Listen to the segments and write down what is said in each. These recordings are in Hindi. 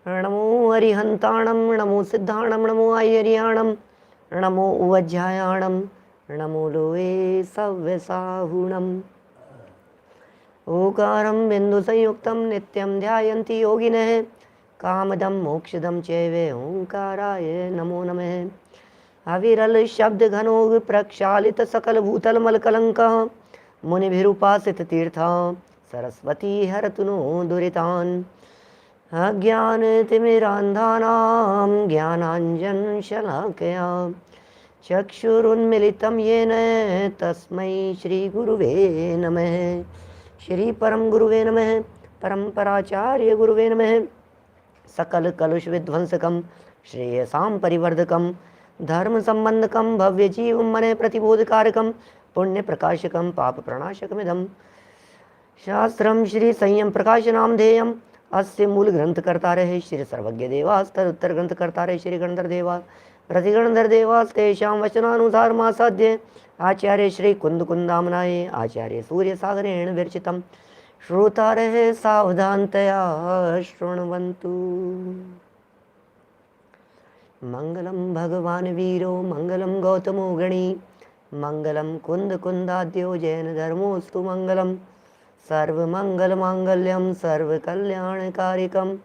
नमो हरिहंताणं नमो सिद्धाणं नमो आयर्याणं नमो उवज्जायाणं नमो लोये सव्यसाहुणम् ओकारं बिन्दुसंयुक्तं नित्यं ध्यायन्ति योगिनः कामदं मोक्षदं चैव ओंकाराय नमो नमः अविरल शब्द घनो प्रक्षालित सकल भूतल मलकलंकः मुनिभिरुपासित तीर्थ सरस्वती हरतु नो दुरितान् अज्ञानतिमिरान्धानां ज्ञानाञ्जनशलाकया चक्षुरुन्मिलितं येन तस्मै श्रीगुरुवे नमः। श्री परम गुरुवे नमः। परम्पराचार्य गुरुवे नमः। सकल कलुष विध्वंसकं श्रेयसां परिवर्धकं धर्म संबंधकं भव्य जीव मन प्रतिबोधकारकं पुण्य प्रकाशकं पाप प्रणाशकमिदं शास्त्रं श्री संयम प्रकाशनाम ध्येयम् अस्य मूल ग्रंथकर्ता रहे श्री सर्वज्ञ देवास्तर उत्तर ग्रंथकर्ता रहे श्री गणधर देवा प्रतिगणधर देवास्तेषां वचनानुसार मासाध्य आचार्य श्री कुंद कुंदामनाय आचार्य सूर्य सागरेण विरचितं श्रोतारः सावधानतया शृण्वन्तु। मंगलम भगवान वीरो मंगलम गौतमो गणी मंगलम कुंद कुंदाद्यो जैन धर्मोस्तु मंगलम सर्वमंगल मांगल्यम सर्वकल्याणकारिकं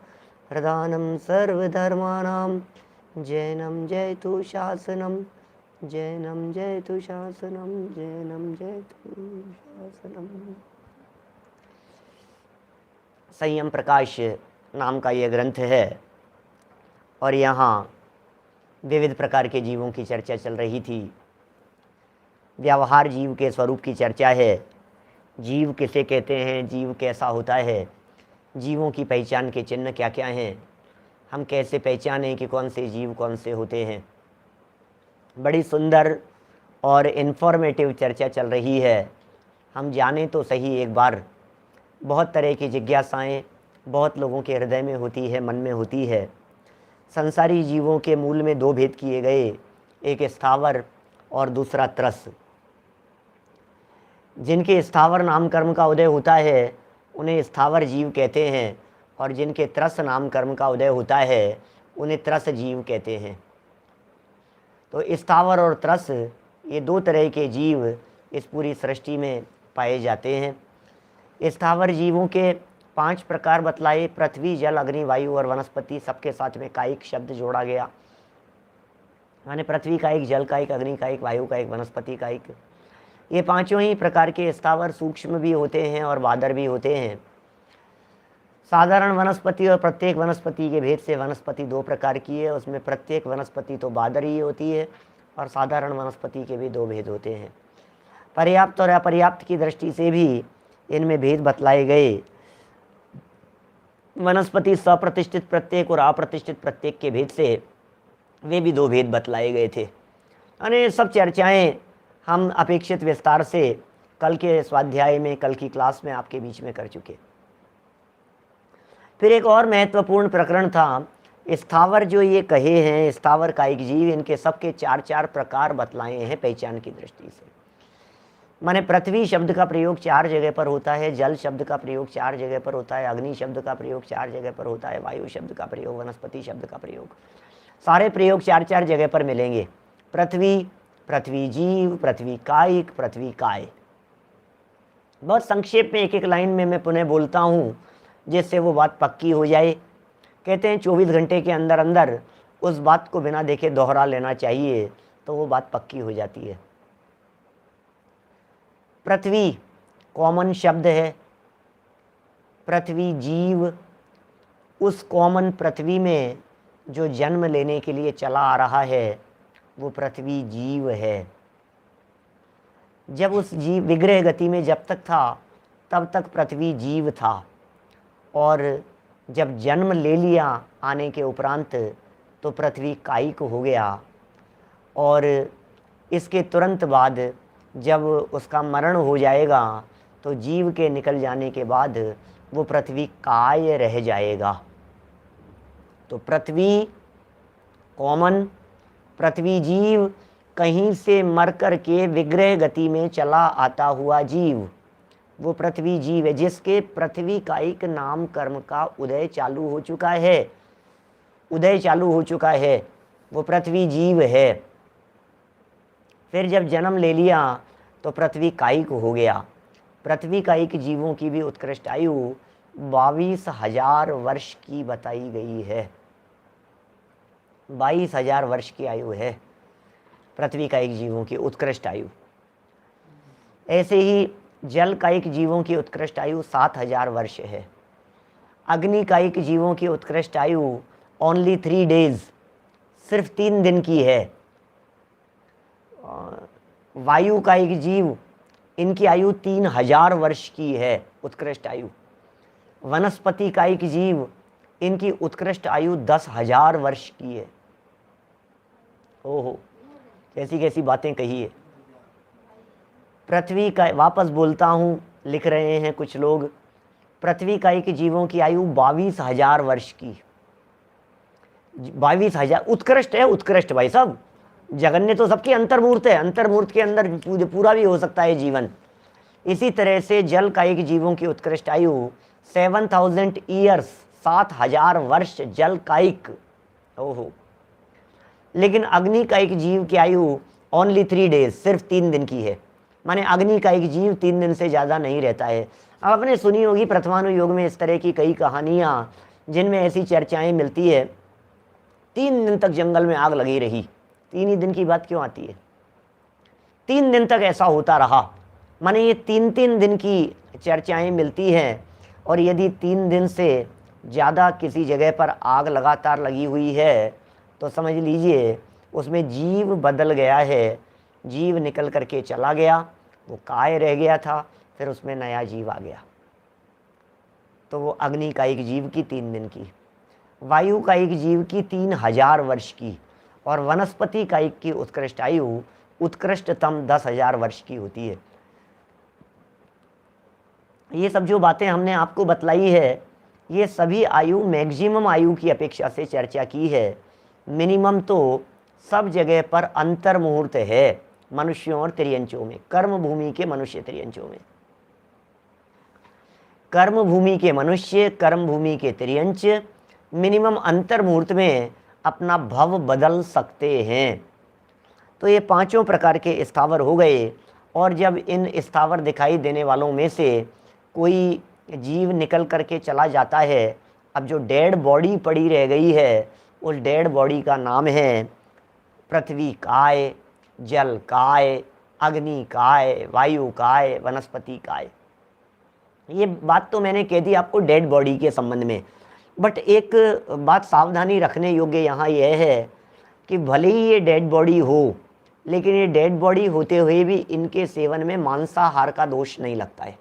प्रदानं सर्वधर्माणां जैनं जयतु शासनं जैनं जयतु शासनं जैनं जयतु शासनं। संयम प्रकाश नाम का यह ग्रंथ है और यहाँ विविध प्रकार के जीवों की चर्चा चल रही थी। व्यवहार जीव के स्वरूप की चर्चा है। जीव किसे कहते हैं, जीव कैसा होता है, जीवों की पहचान के चिन्ह क्या क्या हैं, हम कैसे पहचानें कि कौन से जीव कौन से होते हैं। बड़ी सुंदर और इन्फॉर्मेटिव चर्चा चल रही है। हम जाने तो सही एक बार। बहुत तरह की जिज्ञासाएं बहुत लोगों के हृदय में होती है, मन में होती है। संसारी जीवों के मूल में दो भेद किए गए, एक स्थावर और दूसरा त्रस। जिनके स्थावर नाम कर्म का उदय होता है उन्हें स्थावर जीव कहते हैं और जिनके त्रस नाम कर्म का उदय होता है उन्हें त्रस जीव कहते हैं। तो स्थावर और त्रस ये दो तरह के जीव इस पूरी सृष्टि में पाए जाते हैं। स्थावर जीवों के 5 प्रकार बतलाए, पृथ्वी जल अग्नि वायु और वनस्पति, सबके साथ में कायिक शब्द जोड़ा गया। माने पृथ्वी का एक, जल का एक, अग्नि का एक, वायु का एक, वनस्पति का एक। ये पांचों ही प्रकार के स्थावर सूक्ष्म भी होते हैं और बादर भी होते हैं। साधारण वनस्पति और प्रत्येक वनस्पति के भेद से वनस्पति 2 प्रकार की है। उसमें प्रत्येक वनस्पति तो बादर ही होती है और साधारण वनस्पति के भी 2 भेद होते हैं। पर्याप्त और अपर्याप्त की दृष्टि से भी इनमें भेद बतलाए गए। वनस्पति सप्रतिष्ठित प्रत्येक और अप्रतिष्ठित प्रत्येक के भेद से वे भी 2 भेद बतलाए गए थे। अने सब चर्चाएं हम अपेक्षित विस्तार से कल के स्वाध्याय में, कल की क्लास में आपके बीच में कर चुके। फिर एक और महत्वपूर्ण प्रकरण था, स्थावर जो ये कहे हैं, स्थावर कायिक जीव, इनके सबके 4-4 प्रकार बतलाए हैं पहचान की दृष्टि से। माने पृथ्वी शब्द का प्रयोग 4 जगह पर होता है, जल शब्द का प्रयोग 4 जगह पर होता है, अग्नि शब्द का प्रयोग 4 जगह पर होता है, वायु शब्द का प्रयोग, वनस्पति शब्द का प्रयोग, सारे प्रयोग 4-4 जगह पर मिलेंगे। पृथ्वी, पृथ्वी जीव, पृथ्वी कायिक, पृथ्वी काय। बहुत संक्षेप में एक लाइन में मैं पुनः बोलता हूँ जिससे वो बात पक्की हो जाए। कहते हैं 24 घंटे के अंदर अंदर उस बात को बिना देखे दोहरा लेना चाहिए तो वो बात पक्की हो जाती है। पृथ्वी कॉमन शब्द है। पृथ्वी जीव, उस कॉमन पृथ्वी में जो जन्म लेने के लिए चला आ रहा है वो पृथ्वी जीव है। जब उस जीव विग्रह गति में जब तक था तब तक पृथ्वी जीव था और जब जन्म ले लिया आने के उपरांत तो पृथ्वी कायिक हो गया और इसके तुरंत बाद जब उसका मरण हो जाएगा तो जीव के निकल जाने के बाद वो पृथ्वी काय रह जाएगा। तो पृथ्वी कॉमन, पृथ्वी जीव, कहीं से मर कर के विग्रह गति में चला आता हुआ जीव, वो पृथ्वी जीव है जिसके पृथ्वी कायिक नाम कर्म का उदय चालू हो चुका है। उदय चालू हो चुका है, वो पृथ्वी जीव है। फिर जब जन्म ले लिया तो पृथ्वी कायिक हो गया। पृथ्वी कायिक जीवों की भी उत्कृष्ट आयु 22,000 वर्ष की बताई गई है। 22,000 वर्ष की आयु है पृथ्वी कायिक जीवों की उत्कृष्ट आयु। ऐसे ही जल कायिक जीवों की उत्कृष्ट आयु 7,000 वर्ष है। अग्नि कायिक जीवों की उत्कृष्ट आयु ओनली 3 डेज, सिर्फ 3 दिन की है। वायु कायिक जीव, इनकी आयु 3,000 वर्ष की है उत्कृष्ट आयु। वनस्पति कायिक जीव, इनकी उत्कृष्ट आयु 10,000 वर्ष की है। ओहो, कैसी कैसी बातें कही है। पृथ्वी का, वापस बोलता हूँ, लिख रहे हैं कुछ लोग, पृथ्वी कायिक जीवों की आयु 22,000 वर्ष की। 22,000 उत्कृष्ट है, उत्कृष्ट भाई साहब। जगन्य तो सबकी अंतर्मूर्त है, अंतर्मूर्त के अंदर पूरा भी हो सकता है जीवन। इसी तरह से जल कायिक जीवों की उत्कृष्ट आयु 7,000 ईयर्स, 7,000 वर्ष जल कायिक। ओहो। लेकिन अग्नि कायिक जीव की आयु ओनली 3 डेज, सिर्फ 3 दिन की है। माने अग्नि कायिक जीव 3 दिन से ज़्यादा नहीं रहता है। अब आपने सुनी होगी प्रथमानुयोग में इस तरह की कई कहानियाँ, जिनमें ऐसी चर्चाएं मिलती है 3 दिन तक जंगल में आग लगी रही। 3 ही दिन की बात क्यों आती है? 3 दिन तक ऐसा होता रहा। माने ये 3-3 दिन की चर्चाएं मिलती हैं। और यदि 3 दिन से ज़्यादा किसी जगह पर आग लगातार लगी हुई है तो समझ लीजिए उसमें जीव बदल गया है। जीव निकल करके चला गया, वो काय रह गया था, फिर उसमें नया जीव आ गया। तो वो अग्नि कायिक जीव की 3 दिन की, वायु कायिक जीव की 3,000 वर्ष की, और वनस्पति कायिक की उत्कृष्ट आयु उत्कृष्टतम 10,000 वर्ष की होती है। ये सब जो बातें हमने आपको बतलाई है, ये सभी आयु मैक्सिमम आयु की अपेक्षा से चर्चा की है। मिनिमम तो सब जगह पर अंतर मुहूर्त है, मनुष्यों और त्रियंचों में, कर्म भूमि के मनुष्य त्रियंचों में। कर्म भूमि के मनुष्य, कर्म भूमि के त्रियंच मिनिमम अंतर मुहूर्त में अपना भव बदल सकते हैं। तो ये 5 प्रकार के स्थावर हो गए। और जब इन स्थावर दिखाई देने वालों में से कोई जीव निकल करके चला जाता है, अब जो डेड बॉडी पड़ी रह गई है, उस डेड बॉडी का नाम है पृथ्वी काय, जल काय, अग्नि काय, वायु काय, वनस्पति काय। ये बात तो मैंने कह दी आपको डेड बॉडी के संबंध में। बट एक बात सावधानी रखने योग्य यहाँ यह है कि भले ही ये डेड बॉडी हो, लेकिन ये डेड बॉडी होते हुए भी इनके सेवन में मांसाहार का दोष नहीं लगता है।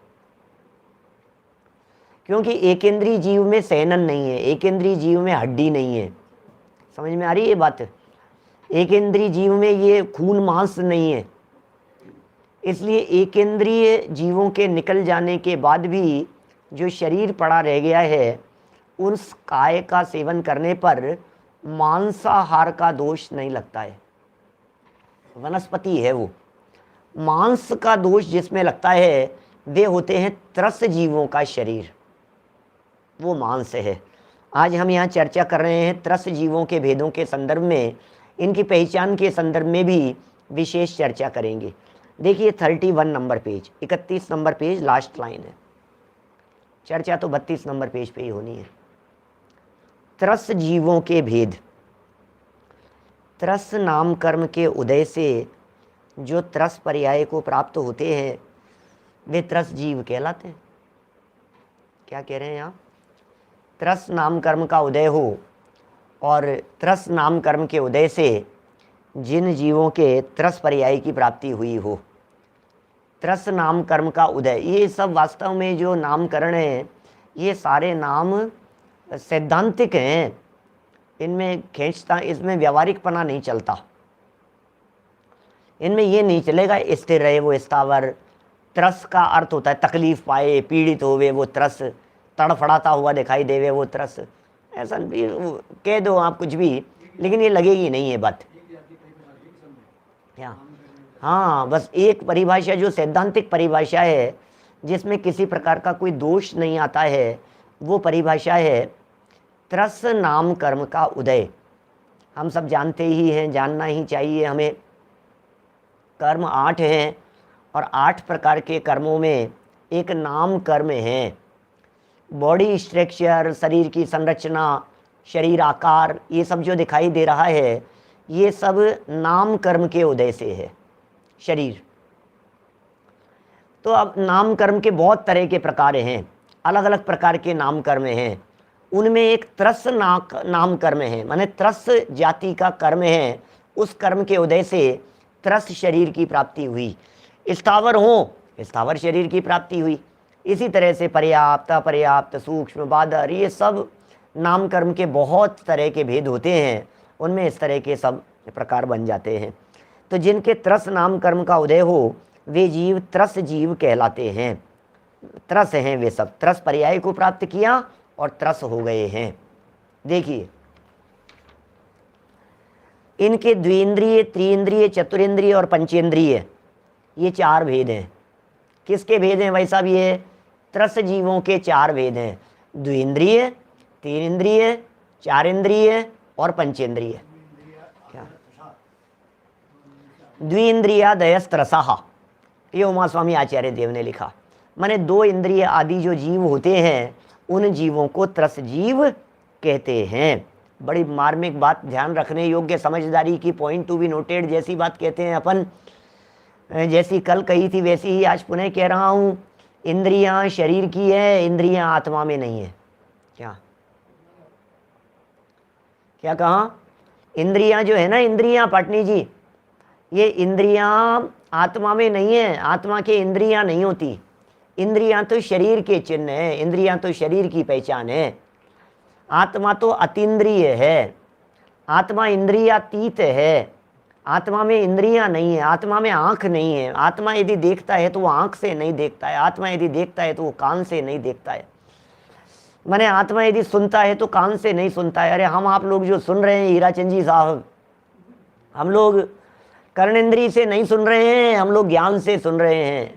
क्योंकि एकेंद्रीय जीव में सेनन नहीं है, एकेंद्रीय जीव में हड्डी नहीं है। समझ में आ रही है ये बात? एकेंद्रीय जीव में ये खून मांस नहीं है। इसलिए एकेंद्रीय जीवों के निकल जाने के बाद भी जो शरीर पड़ा रह गया है, उस काय का सेवन करने पर मांसाहार का दोष नहीं लगता है। वनस्पति है वो। मांस का दोष जिसमें लगता है वे होते हैं त्रस जीवों का शरीर, वो मांस है। आज हम यहाँ चर्चा कर रहे हैं त्रस जीवों के भेदों के संदर्भ में, इनकी पहचान के संदर्भ में भी विशेष चर्चा करेंगे। देखिए 31 number page, 31 number page last line है। चर्चा तो 32 नंबर पेज पे ही होनी है। त्रस जीवों के भेद। त्रस नाम कर्म के उदय से जो त्रस पर्याय को प्राप्त होते हैं वे त्रस जीव कहलाते हैं। क्या कह रहे हैं आप? त्रस नाम कर्म का उदय हो और त्रस नाम कर्म के उदय से जिन जीवों के त्रस पर्याय की प्राप्ति हुई हो, त्रस नाम कर्म का उदय, ये सब वास्तव में जो नामकरण है ये सारे नाम सैद्धांतिक हैं। इनमें खींचता, इसमें व्यावहारिकपना नहीं चलता। इनमें ये नहीं चलेगा स्थिर रहे वो स्थावर। त्रस का अर्थ होता है तकलीफ पाए, पीड़ित होवे वो त्रस, तड़फड़ाता हुआ दिखाई देवे वो त्रस। ऐसा कह दो आप कुछ भी, लेकिन ये लगेगी नहीं ये बात। क्या? हाँ, बस एक परिभाषा जो सैद्धांतिक परिभाषा है, जिसमें किसी प्रकार का कोई दोष नहीं आता है, वो परिभाषा है त्रस नाम कर्म का उदय। हम सब जानते ही हैं, जानना ही चाहिए हमें। कर्म 8 हैं और 8 प्रकार के कर्मों में एक नाम कर्म है। बॉडी स्ट्रक्चर, शरीर की संरचना, शरीर आकार, ये सब जो दिखाई दे रहा है ये सब नाम कर्म के उदय से है। शरीर तो अब नाम कर्म के बहुत तरह के प्रकार हैं, अलग अलग प्रकार के नाम कर्म हैं। उनमें एक त्रस नाम कर्म है, माने त्रस जाति का कर्म है। उस कर्म के उदय से त्रस शरीर की प्राप्ति हुई। स्थावर हो, स्थावर शरीर की प्राप्ति हुई। इसी तरह से पर्याप्त, अपर्याप्त, सूक्ष्म, बादर, ये सब नाम कर्म के बहुत तरह के भेद होते हैं। उनमें इस तरह के सब प्रकार बन जाते हैं। तो जिनके त्रस नाम कर्म का उदय हो वे जीव त्रस जीव कहलाते हैं। त्रस हैं वे सब, त्रस पर्याय को प्राप्त किया और त्रस हो गए हैं। देखिए इनके द्विंद्रिय, त्रिइंद्रिय, चतुरिंद्रिय और पंचेंद्रिय, ये 4 भेद हैं। किसके भेद हैं भाई साहब? ये त्रस जीवों के 4 भेद हैं। द्विंद्रिय, 3 इंद्रिय, 4 इंद्रिय और पंचेंद्रिय। क्या? द्विइंद्रियादयस्त्रसः, ये उमा स्वामी आचार्य देव ने लिखा। माने 2 इंद्रिय आदि जो जीव होते हैं उन जीवों को त्रस जीव कहते हैं। बड़ी मार्मिक बात, ध्यान रखने योग्य, समझदारी की, पॉइंट टू बी नोटेड जैसी बात कहते हैं अपन। जैसी कल कही थी वैसी ही आज पुनः कह रहा हूँ। इंद्रियां शरीर की है, इंद्रियां आत्मा में नहीं है। क्या क्या कहा? इंद्रियां जो है ना, इंद्रियां पाटनी जी, ये इंद्रियां आत्मा में नहीं है। आत्मा के इंद्रियां नहीं होती। इंद्रियां तो शरीर के चिन्ह है, इंद्रियां तो शरीर की पहचान है। आत्मा तो अतीन्द्रिय है, आत्मा इंद्रियातीत है। आत्मा में इंद्रियां नहीं है, आत्मा में आंख नहीं है। आत्मा यदि देखता है तो वो आंख से नहीं देखता है, आत्मा यदि देखता है तो वो कान से नहीं देखता है। माने आत्मा यदि सुनता है तो कान से नहीं सुनता है। अरे हम आप लोग जो सुन रहे हैं हीराचंद जी साहब, हम लोग कर्णेंद्रिय से नहीं सुन रहे हैं, हम लोग ज्ञान से सुन रहे हैं।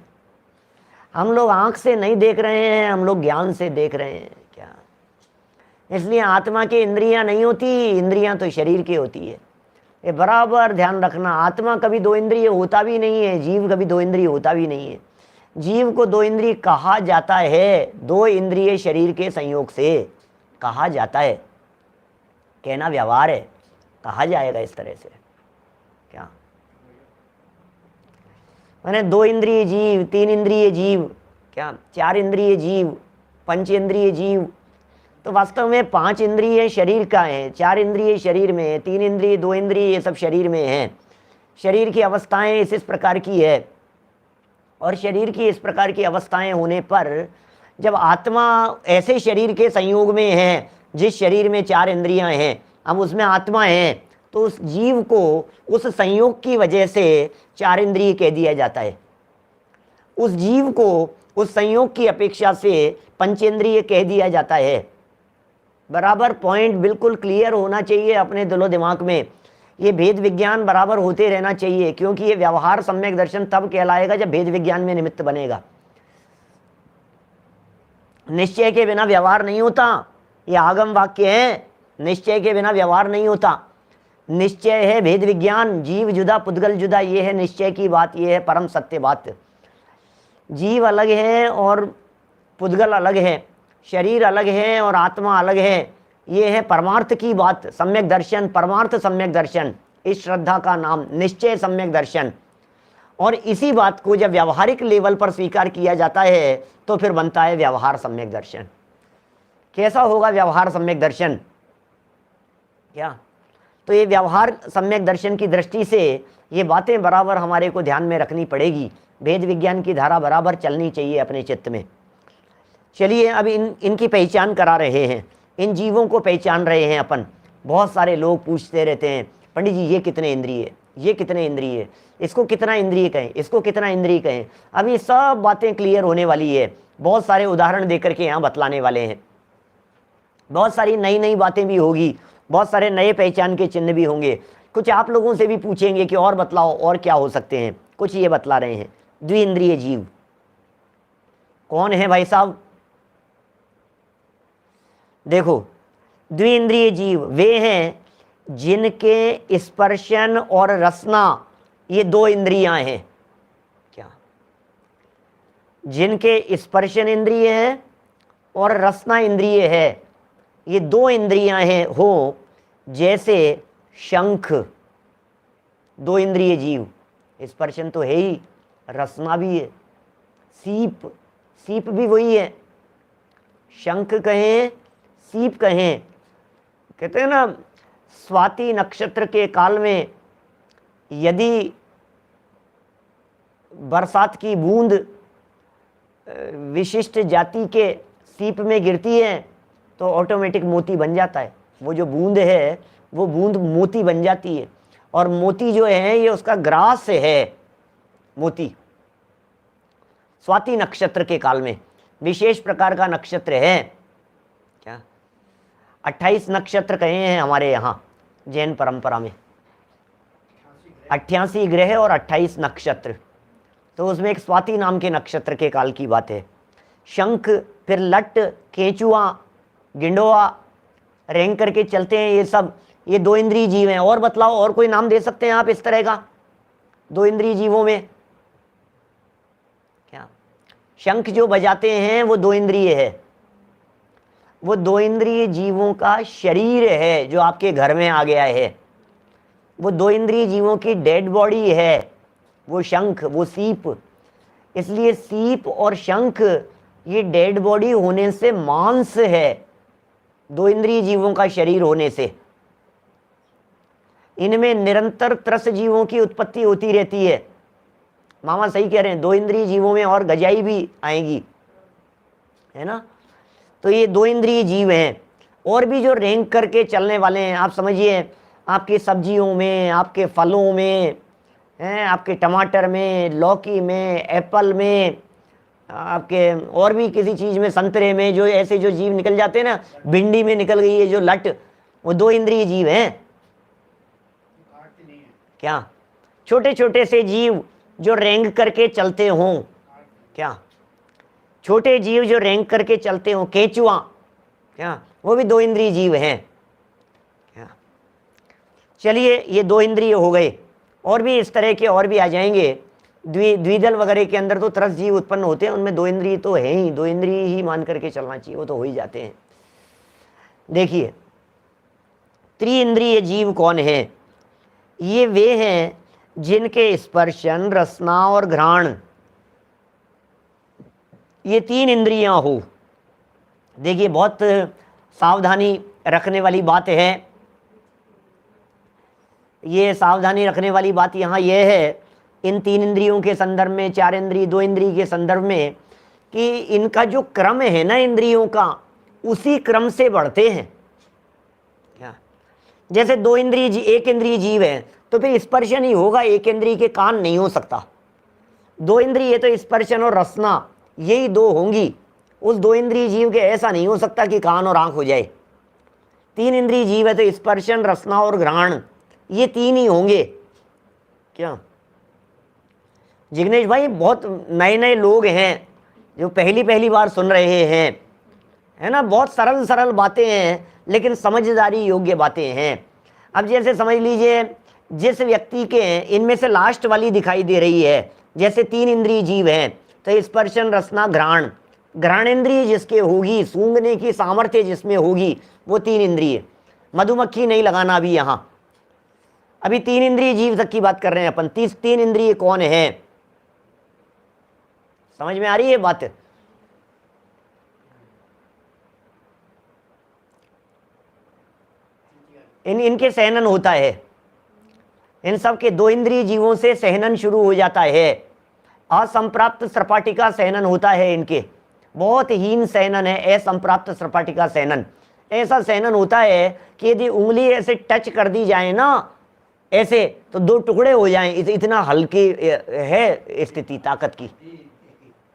हम लोग आंख से नहीं देख रहे हैं, हम लोग ज्ञान से देख रहे हैं। क्या? इसलिए आत्मा की इंद्रियां नहीं होती, इंद्रियां तो शरीर की होती है। ये बराबर ध्यान रखना। आत्मा कभी 2 इंद्रिय होता भी नहीं है, जीव कभी 2 इंद्रिय होता भी नहीं है। जीव को 2 इंद्रिय कहा जाता है, 2 इंद्रिय शरीर के संयोग से कहा जाता है। कहना व्यवहार है, कहा जाएगा इस तरह से। क्या? माने 2 इंद्रिय जीव, 3 इंद्रिय जीव, क्या 4 इंद्रिय जीव, पंचेंद्रिय जीव। तो वास्तव में 5 इंद्रिय शरीर का है, 4 इंद्रिय शरीर में है, 3 इंद्रिय, 2 इंद्रिय, ये सब शरीर में हैं। शरीर की अवस्थाएं इस प्रकार की है। और शरीर की इस प्रकार की अवस्थाएं होने पर जब आत्मा ऐसे शरीर के संयोग में है जिस शरीर में 4 इंद्रियां हैं, हम उसमें आत्मा हैं, तो उस जीव को उस संयोग की वजह से 4 इंद्रिय कह दिया जाता है। उस जीव को उस संयोग की अपेक्षा से पंचेंद्रिय कह दिया जाता है। बराबर पॉइंट बिल्कुल क्लियर होना चाहिए अपने दिलो दिमाग में। ये भेद विज्ञान बराबर होते रहना चाहिए, क्योंकि ये व्यवहार सम्यक दर्शन तब कहलाएगा जब भेद विज्ञान में निमित्त बनेगा। निश्चय के बिना व्यवहार नहीं होता। ये आगम वाक्य है, निश्चय के बिना व्यवहार नहीं होता। निश्चय है भेद विज्ञान, जीव जुदा पुद्गल जुदा, ये है निश्चय की बात, ये है परम सत्य बात। जीव अलग है और पुद्गल अलग है, शरीर अलग है और आत्मा अलग है, ये है परमार्थ की बात। सम्यक दर्शन, परमार्थ सम्यक दर्शन, इस श्रद्धा का नाम निश्चय सम्यक दर्शन। और इसी बात को जब व्यावहारिक लेवल पर स्वीकार किया जाता है तो फिर बनता है व्यवहार सम्यक दर्शन। कैसा होगा व्यवहार सम्यक दर्शन? क्या? तो ये व्यवहार सम्यक दर्शन की दृष्टि से ये बातें बराबर हमारे को ध्यान में रखनी पड़ेगी। भेद विज्ञान की धारा बराबर चलनी चाहिए अपने चित्त में। चलिए अब इनकी पहचान करा रहे हैं, इन जीवों को पहचान रहे हैं अपन। बहुत सारे लोग पूछते रहते हैं, पंडित जी ये कितने इंद्रिय, ये कितने इंद्रिय, इसको कितना इंद्रिय कहें, इसको कितना इंद्रिय कहें। अब ये सब बातें क्लियर होने वाली है। बहुत सारे उदाहरण देकर के यहाँ बतलाने वाले हैं। बहुत सारी नई नई बातें भी होगी, बहुत सारे नए पहचान के चिन्ह भी होंगे। कुछ आप लोगों से भी पूछेंगे कि और बतलाओ और क्या हो सकते हैं। कुछ ये बतला रहे हैं। द्विइंद्रिय जीव कौन है भाई साहब? देखो, द्विइंद्रिय जीव वे हैं जिनके स्पर्शन और रसना ये दो इंद्रियां हैं। क्या? जिनके स्पर्शन इंद्रिय है और रसना इंद्रिय है, ये दो इंद्रियां हैं हो जैसे शंख, दो इंद्रिय जीव, स्पर्शन तो है ही, रसना भी है। सीप, सीप भी वही है। शंख कहें, सीप कहें, कहते हैं ना स्वाति नक्षत्र के काल में यदि बरसात की बूंद विशिष्ट जाति के सीप में गिरती है तो ऑटोमेटिक मोती बन जाता है। वो जो बूंद है वो बूंद मोती बन जाती है, और मोती जो है ये उसका ग्रास है। मोती स्वाति नक्षत्र के काल में विशेष प्रकार का नक्षत्र है। क्या? 28 नक्षत्र कहे हैं हमारे यहाँ जैन परंपरा में, 88 ग्रह और 28 नक्षत्र। तो उसमें एक स्वाति नाम के नक्षत्र के काल की बात है। शंख, फिर लट, केंचुआ, गिंडोआ, रेंग करके चलते हैं, ये सब ये दो इंद्रिय जीव हैं। और बतलाओ, और कोई नाम दे सकते हैं आप इस तरह का दो इंद्रिय जीवों में? क्या? शंख जो बजाते हैं वो दो इंद्रिय है, वो दो इंद्रिय जीवों का शरीर है जो आपके घर में आ गया है। वो दो इंद्रिय जीवों की डेड बॉडी है वो शंख, वो सीप। इसलिए सीप और शंख ये डेड बॉडी होने से मांस है, दो इंद्रिय जीवों का शरीर होने से। इनमें निरंतर त्रस जीवों की उत्पत्ति होती रहती है। मामा सही कह रहे हैं, दो इंद्रिय जीवों में और गजाई भी आएगी, है ना। तो ये दो इंद्रिय जीव हैं। और भी जो रेंग करके चलने वाले हैं, आप समझिए आपकी सब्जियों में, आपके फलों में, हैं, आपके टमाटर में, लौकी में, एप्पल में, आपके और भी किसी चीज़ में, संतरे में, जो ऐसे जो जीव निकल जाते हैं ना, भिंडी में निकल गई है जो लट, वो दो इंद्रिय जीव हैं। क्या? छोटे छोटे से जीव जो रेंग करके चलते हों। क्या? छोटे जीव जो रेंग करके चलते हों, केंचुआ, क्या वो भी दो इंद्रिय जीव हैं। क्या? चलिए, ये दो इंद्रिय हो गए। और भी इस तरह के और भी आ जाएंगे। द्विदल वगैरह के अंदर तो त्रस जीव उत्पन्न होते हैं, उनमें दो इंद्रिय तो है ही, दो इंद्रिय ही मान करके चलना चाहिए, वो तो हो ही जाते हैं। देखिए, त्रिइंद्रिय जीव कौन है? ये वे हैं जिनके स्पर्शन, रसना और घ्राण ये तीन इंद्रियां हो। देखिए, बहुत सावधानी रखने वाली बात है। ये सावधानी रखने वाली बात यहाँ यह है इन तीन इंद्रियों के संदर्भ में, चार इंद्रिय, दो इंद्रिय के संदर्भ में, कि इनका जो क्रम है ना इंद्रियों का, उसी क्रम से बढ़ते हैं। क्या? जैसे दो इंद्रिय, एक इंद्रिय जीव है तो फिर स्पर्शन ही होगा, एक इंद्रिय के कान नहीं हो सकता। दो इंद्रिय है तो स्पर्शन और रसना यही दो होंगी। उस दो इंद्रिय जीव के ऐसा नहीं हो सकता कि कान और आंख हो जाए। तीन इंद्रिय जीव है तो स्पर्शन, रसना और घ्राण ये तीन ही होंगे। क्या जिग्नेश भाई, बहुत नए नए लोग हैं जो पहली पहली बार सुन रहे हैं, है ना। बहुत सरल सरल बातें हैं लेकिन समझदारी योग्य बातें हैं। अब जैसे समझ लीजिए, जिस व्यक्ति के इनमें से लास्ट वाली दिखाई दे रही है, जैसे तीन इंद्रिय जीव हैं तो स्पर्शन, रसना, घ्राण, घ्राण इंद्रिय जिसके होगी, सूंघने की सामर्थ्य जिसमें होगी, वो तीन इंद्रिय। मधुमक्खी नहीं लगाना अभी यहाँ, अभी तीन इंद्रिय जीव तक की बात कर रहे हैं अपन। तीन इंद्रिय कौन है? समझ में आ रही है बात? इनके सहनन होता है, इन सब के दो इंद्रिय जीवों से सहनन शुरू हो जाता है। असंप्राप्त सर्पाटिका सहनन होता है इनके, बहुत हीन सहनन है असंप्राप्त सर्पाटिका सहनन। ऐसा सहनन होता है कि यदि उंगली ऐसे टच कर दी जाए ना ऐसे, तो दो टुकड़े हो जाएं, इतना हल्की है स्थिति ताकत की,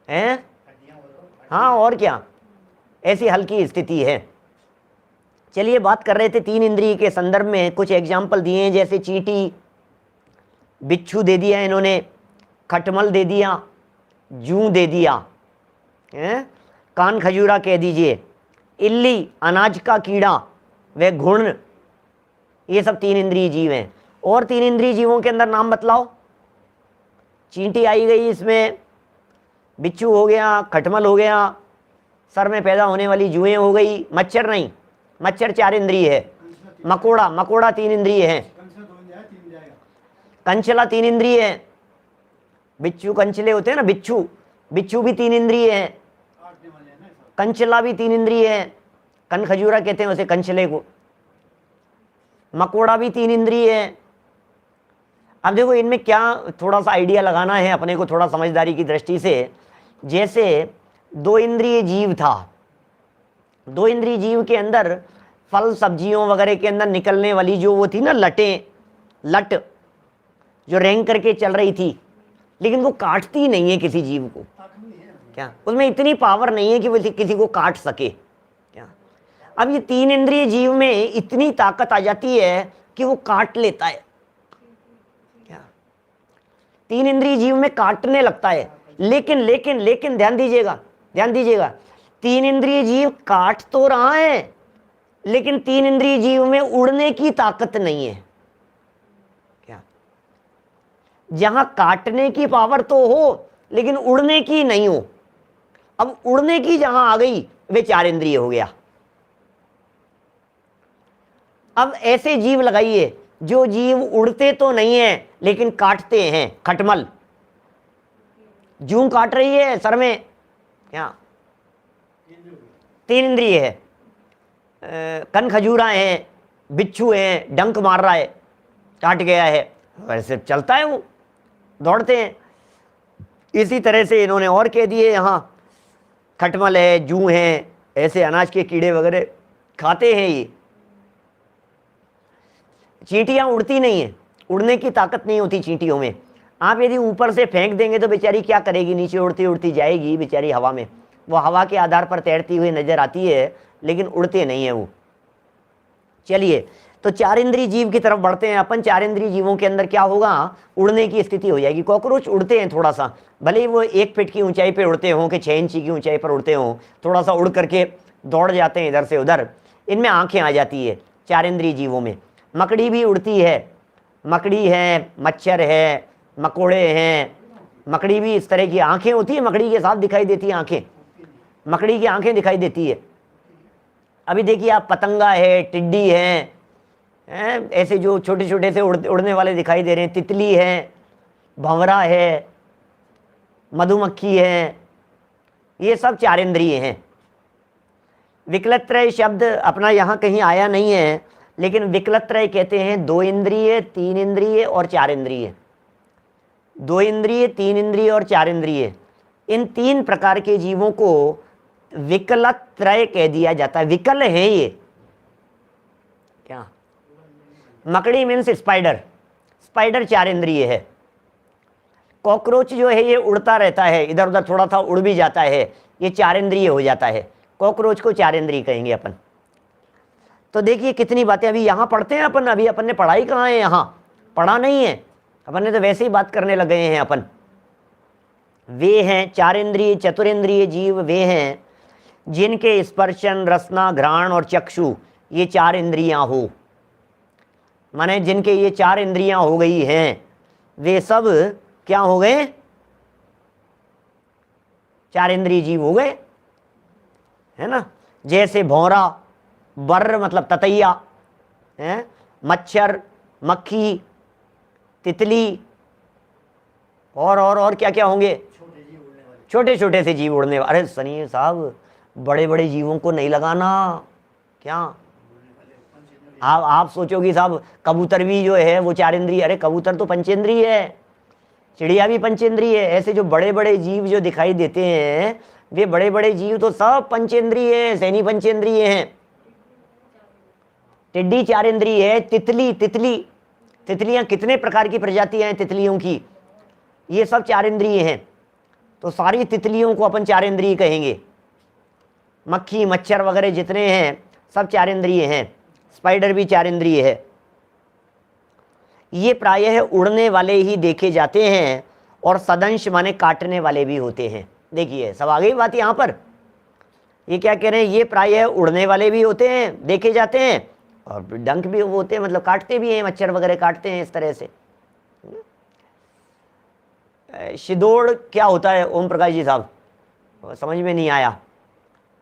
हैं? हाँ, और क्या, ऐसी हल्की स्थिति है। चलिए, बात कर रहे थे तीन इंद्रिय के संदर्भ में, कुछ एग्जाम्पल दिए हैं, जैसे चींटी, बिच्छू दे दिया इन्होंने, खटमल दे दिया, जूं दे दिया, कान खजूरा कह दीजिए, इल्ली अनाज का कीड़ा, वे घुण, ये सब 3 इंद्रिय जीव हैं। और 3 इंद्रिय जीवों के अंदर नाम बतलाओ। चींटी आई गई, इसमें बिच्छू हो गया, खटमल हो गया, सर में पैदा होने वाली जुएं हो गई, मच्छर नहीं, मच्छर 4 इंद्रिय है, मकोड़ा, मकोड़ा 3 इंद्रिय है, कंचला 3 इंद्रिय है, बिच्छू कंचले होते हैं ना, बिच्छू, बिच्छू भी 3 इंद्रिय है, कंचला भी 3 इंद्रिय है, कन खजूरा कहते हैं उसे कंचले को, मकोड़ा भी 3 इंद्रिय है। अब देखो इनमें क्या थोड़ा सा आइडिया लगाना है अपने को, थोड़ा समझदारी की दृष्टि से। जैसे 2 इंद्रिय जीव था, 2 इंद्रिय जीव के अंदर फल सब्जियों वगैरह के अंदर निकलने वाली जो वो थी ना लटें, लट जो रेंग करके चल रही थी, लेकिन वो काटती नहीं है किसी जीव को, क्या उसमें इतनी पावर नहीं है कि वो किसी को काट सके क्या। अब ये 3 इंद्रिय जीव में इतनी ताकत आ जाती है कि वो काट लेता है क्या, 3 इंद्रिय जीव में काटने लगता है। लेकिन लेकिन लेकिन ध्यान दीजिएगा, ध्यान दीजिएगा, 3 इंद्रिय जीव काट तो रहा है, लेकिन 3 इंद्रिय जीव में उड़ने की ताकत नहीं है क्या। जहां काटने की पावर तो हो लेकिन उड़ने की नहीं हो। अब उड़ने की जहां आ गई वे 4 इंद्रिय हो गया। अब ऐसे जीव लगाइए जो जीव उड़ते तो नहीं है लेकिन काटते हैं, खटमल, जूं काट रही है सर में क्या, 3 इंद्रिय है, कन खजूरा है, बिच्छू है, डंक मार रहा है, काट गया है, वैसे चलता है वो, दौड़ते हैं। इसी तरह से इन्होंने और कह दिए, यहाँ खटमल है, जूं है, ऐसे अनाज के कीड़े वगैरह खाते हैं ये। चींटियां उड़ती नहीं है, उड़ने की ताकत नहीं होती चींटियों में। आप यदि ऊपर से फेंक देंगे तो बेचारी क्या करेगी, नीचे उड़ती उड़ती जाएगी बेचारी हवा में, वो हवा के आधार पर तैरती हुई नजर आती है लेकिन उड़ते नहीं है वो। चलिए तो 4 इंद्रिय जीव की तरफ बढ़ते हैं अपन। 4 इंद्रिय जीवों के अंदर क्या होगा, उड़ने की स्थिति हो जाएगी। कॉकरोच उड़ते हैं थोड़ा सा, भले ही वो 1 फीट की ऊंचाई पे उड़ते हों कि 6 इंची की ऊंचाई पर उड़ते हों, थोड़ा सा उड़ करके दौड़ जाते हैं इधर से उधर, इनमें आंखें आ जाती है 4 इंद्रिय जीवों में। मकड़ी भी उड़ती है, मकड़ी है, मच्छर है, मकोड़े हैं, मकड़ी भी इस तरह की आंखें होती है, मकड़ी के साथ दिखाई देती है आंखें, मकड़ी की आंखें दिखाई देती है। अभी देखिए आप, पतंगा है, टिड्डी है, ऐसे जो छोटे छोटे से उड़ने वाले दिखाई दे रहे हैं, तितली है, भंवरा है, मधुमक्खी है, ये सब 4 इंद्रिय हैं। विकलत्रय शब्द अपना यहाँ कहीं आया नहीं है, लेकिन विकलत्रय कहते हैं 2 इंद्रिय, 3 इंद्रिय और 4 इंद्रिय। 2 इंद्रिय, 3 इंद्रिय और 4 इंद्रिय, इन 3 प्रकार के जीवों को विकलत्रय कह दिया जाता है। विकल है ये क्या, मकड़ी मीन्स स्पाइडर, स्पाइडर 4 इंद्रिय है। कॉकरोच जो है ये उड़ता रहता है, इधर उधर थोड़ा सा उड़ भी जाता है, ये 4 इंद्रिय हो जाता है। कॉकरोच को 4 इंद्रिय कहेंगे अपन। तो देखिए कितनी बातें अभी यहाँ पढ़ते हैं अपन, अभी अपन ने पढ़ाई कहाँ है, यहाँ पढ़ा नहीं है अपन ने, तो वैसे ही बात करने लग गए हैं अपन। वे हैं 4 इंद्रिय चतुरेंद्रिय जीव, वे हैं जिनके स्पर्शन, रसना, घ्राण और चक्षु ये 4 इंद्रियां हो, माने जिनके ये 4 इंद्रियां हो गई हैं वे सब क्या हो गए, 4 इंद्रिय जीव हो गए, है ना। जैसे भौरा, बर्र मतलब ततैया है, मच्छर, मक्खी, तितली और क्या क्या होंगे, छोटे छोटे से जीव उड़ने वाले। अरे सनी साहब, बड़े बड़े जीवों को नहीं लगाना क्या। आप सोचोगे साहब कबूतर भी जो है वो 4 इंद्रिय, अरे कबूतर तो पंचेंद्रिय है, चिड़िया भी पंचेंद्रिय है। ऐसे जो बड़े बड़े जीव जो दिखाई देते हैं वे बड़े बड़े जीव तो सब पंचेंद्रिय हैं, सैनी पंचेंद्रिय हैं। टिड्डी 4 इंद्रिय है, तितलियां कितने प्रकार की प्रजातियां हैं तितलियों की, ये सब 4 इंद्रिय हैं। तो सारी तितलियों को अपन 4 इंद्रिय कहेंगे। मक्खी, मच्छर वगैरह जितने हैं सब 4 इंद्रिय हैं। स्पाइडर भी 4 इंद्रिय है। ये प्रायः उड़ने वाले ही देखे जाते हैं और सदंश माने काटने वाले भी होते हैं। देखिए सब आ गई बात यहाँ पर। ये क्या कह रहे हैं, ये प्रायः उड़ने वाले भी होते हैं, देखे जाते हैं, और डंक भी होते हैं, मतलब काटते भी हैं, मच्छर वगैरह काटते हैं इस तरह से। शिदोड़ क्या होता है ओम प्रकाश जी साहब? समझ में नहीं आया।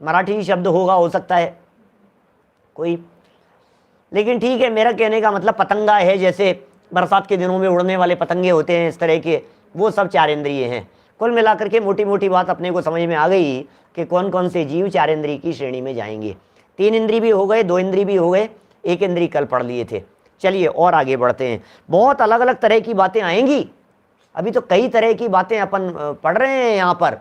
मराठी शब्द होगा, हो सकता है कोई, लेकिन ठीक है। मेरा कहने का मतलब पतंगा है, जैसे बरसात के दिनों में उड़ने वाले पतंगे होते हैं इस तरह के, वो सब चार इंद्रिय हैं। कुल मिलाकर के मोटी मोटी बात अपने को समझ में आ गई कि कौन कौन से जीव चार इंद्रिय की श्रेणी में जाएंगे। तीन इंद्रिय भी हो गए, दो इंद्रिय भी हो गए, एक इंद्रिय कल पढ़ लिए थे। चलिए और आगे बढ़ते हैं। बहुत अलग अलग तरह की बातें आएंगी, अभी तो कई तरह की बातें अपन पढ़ रहे हैं यहाँ पर।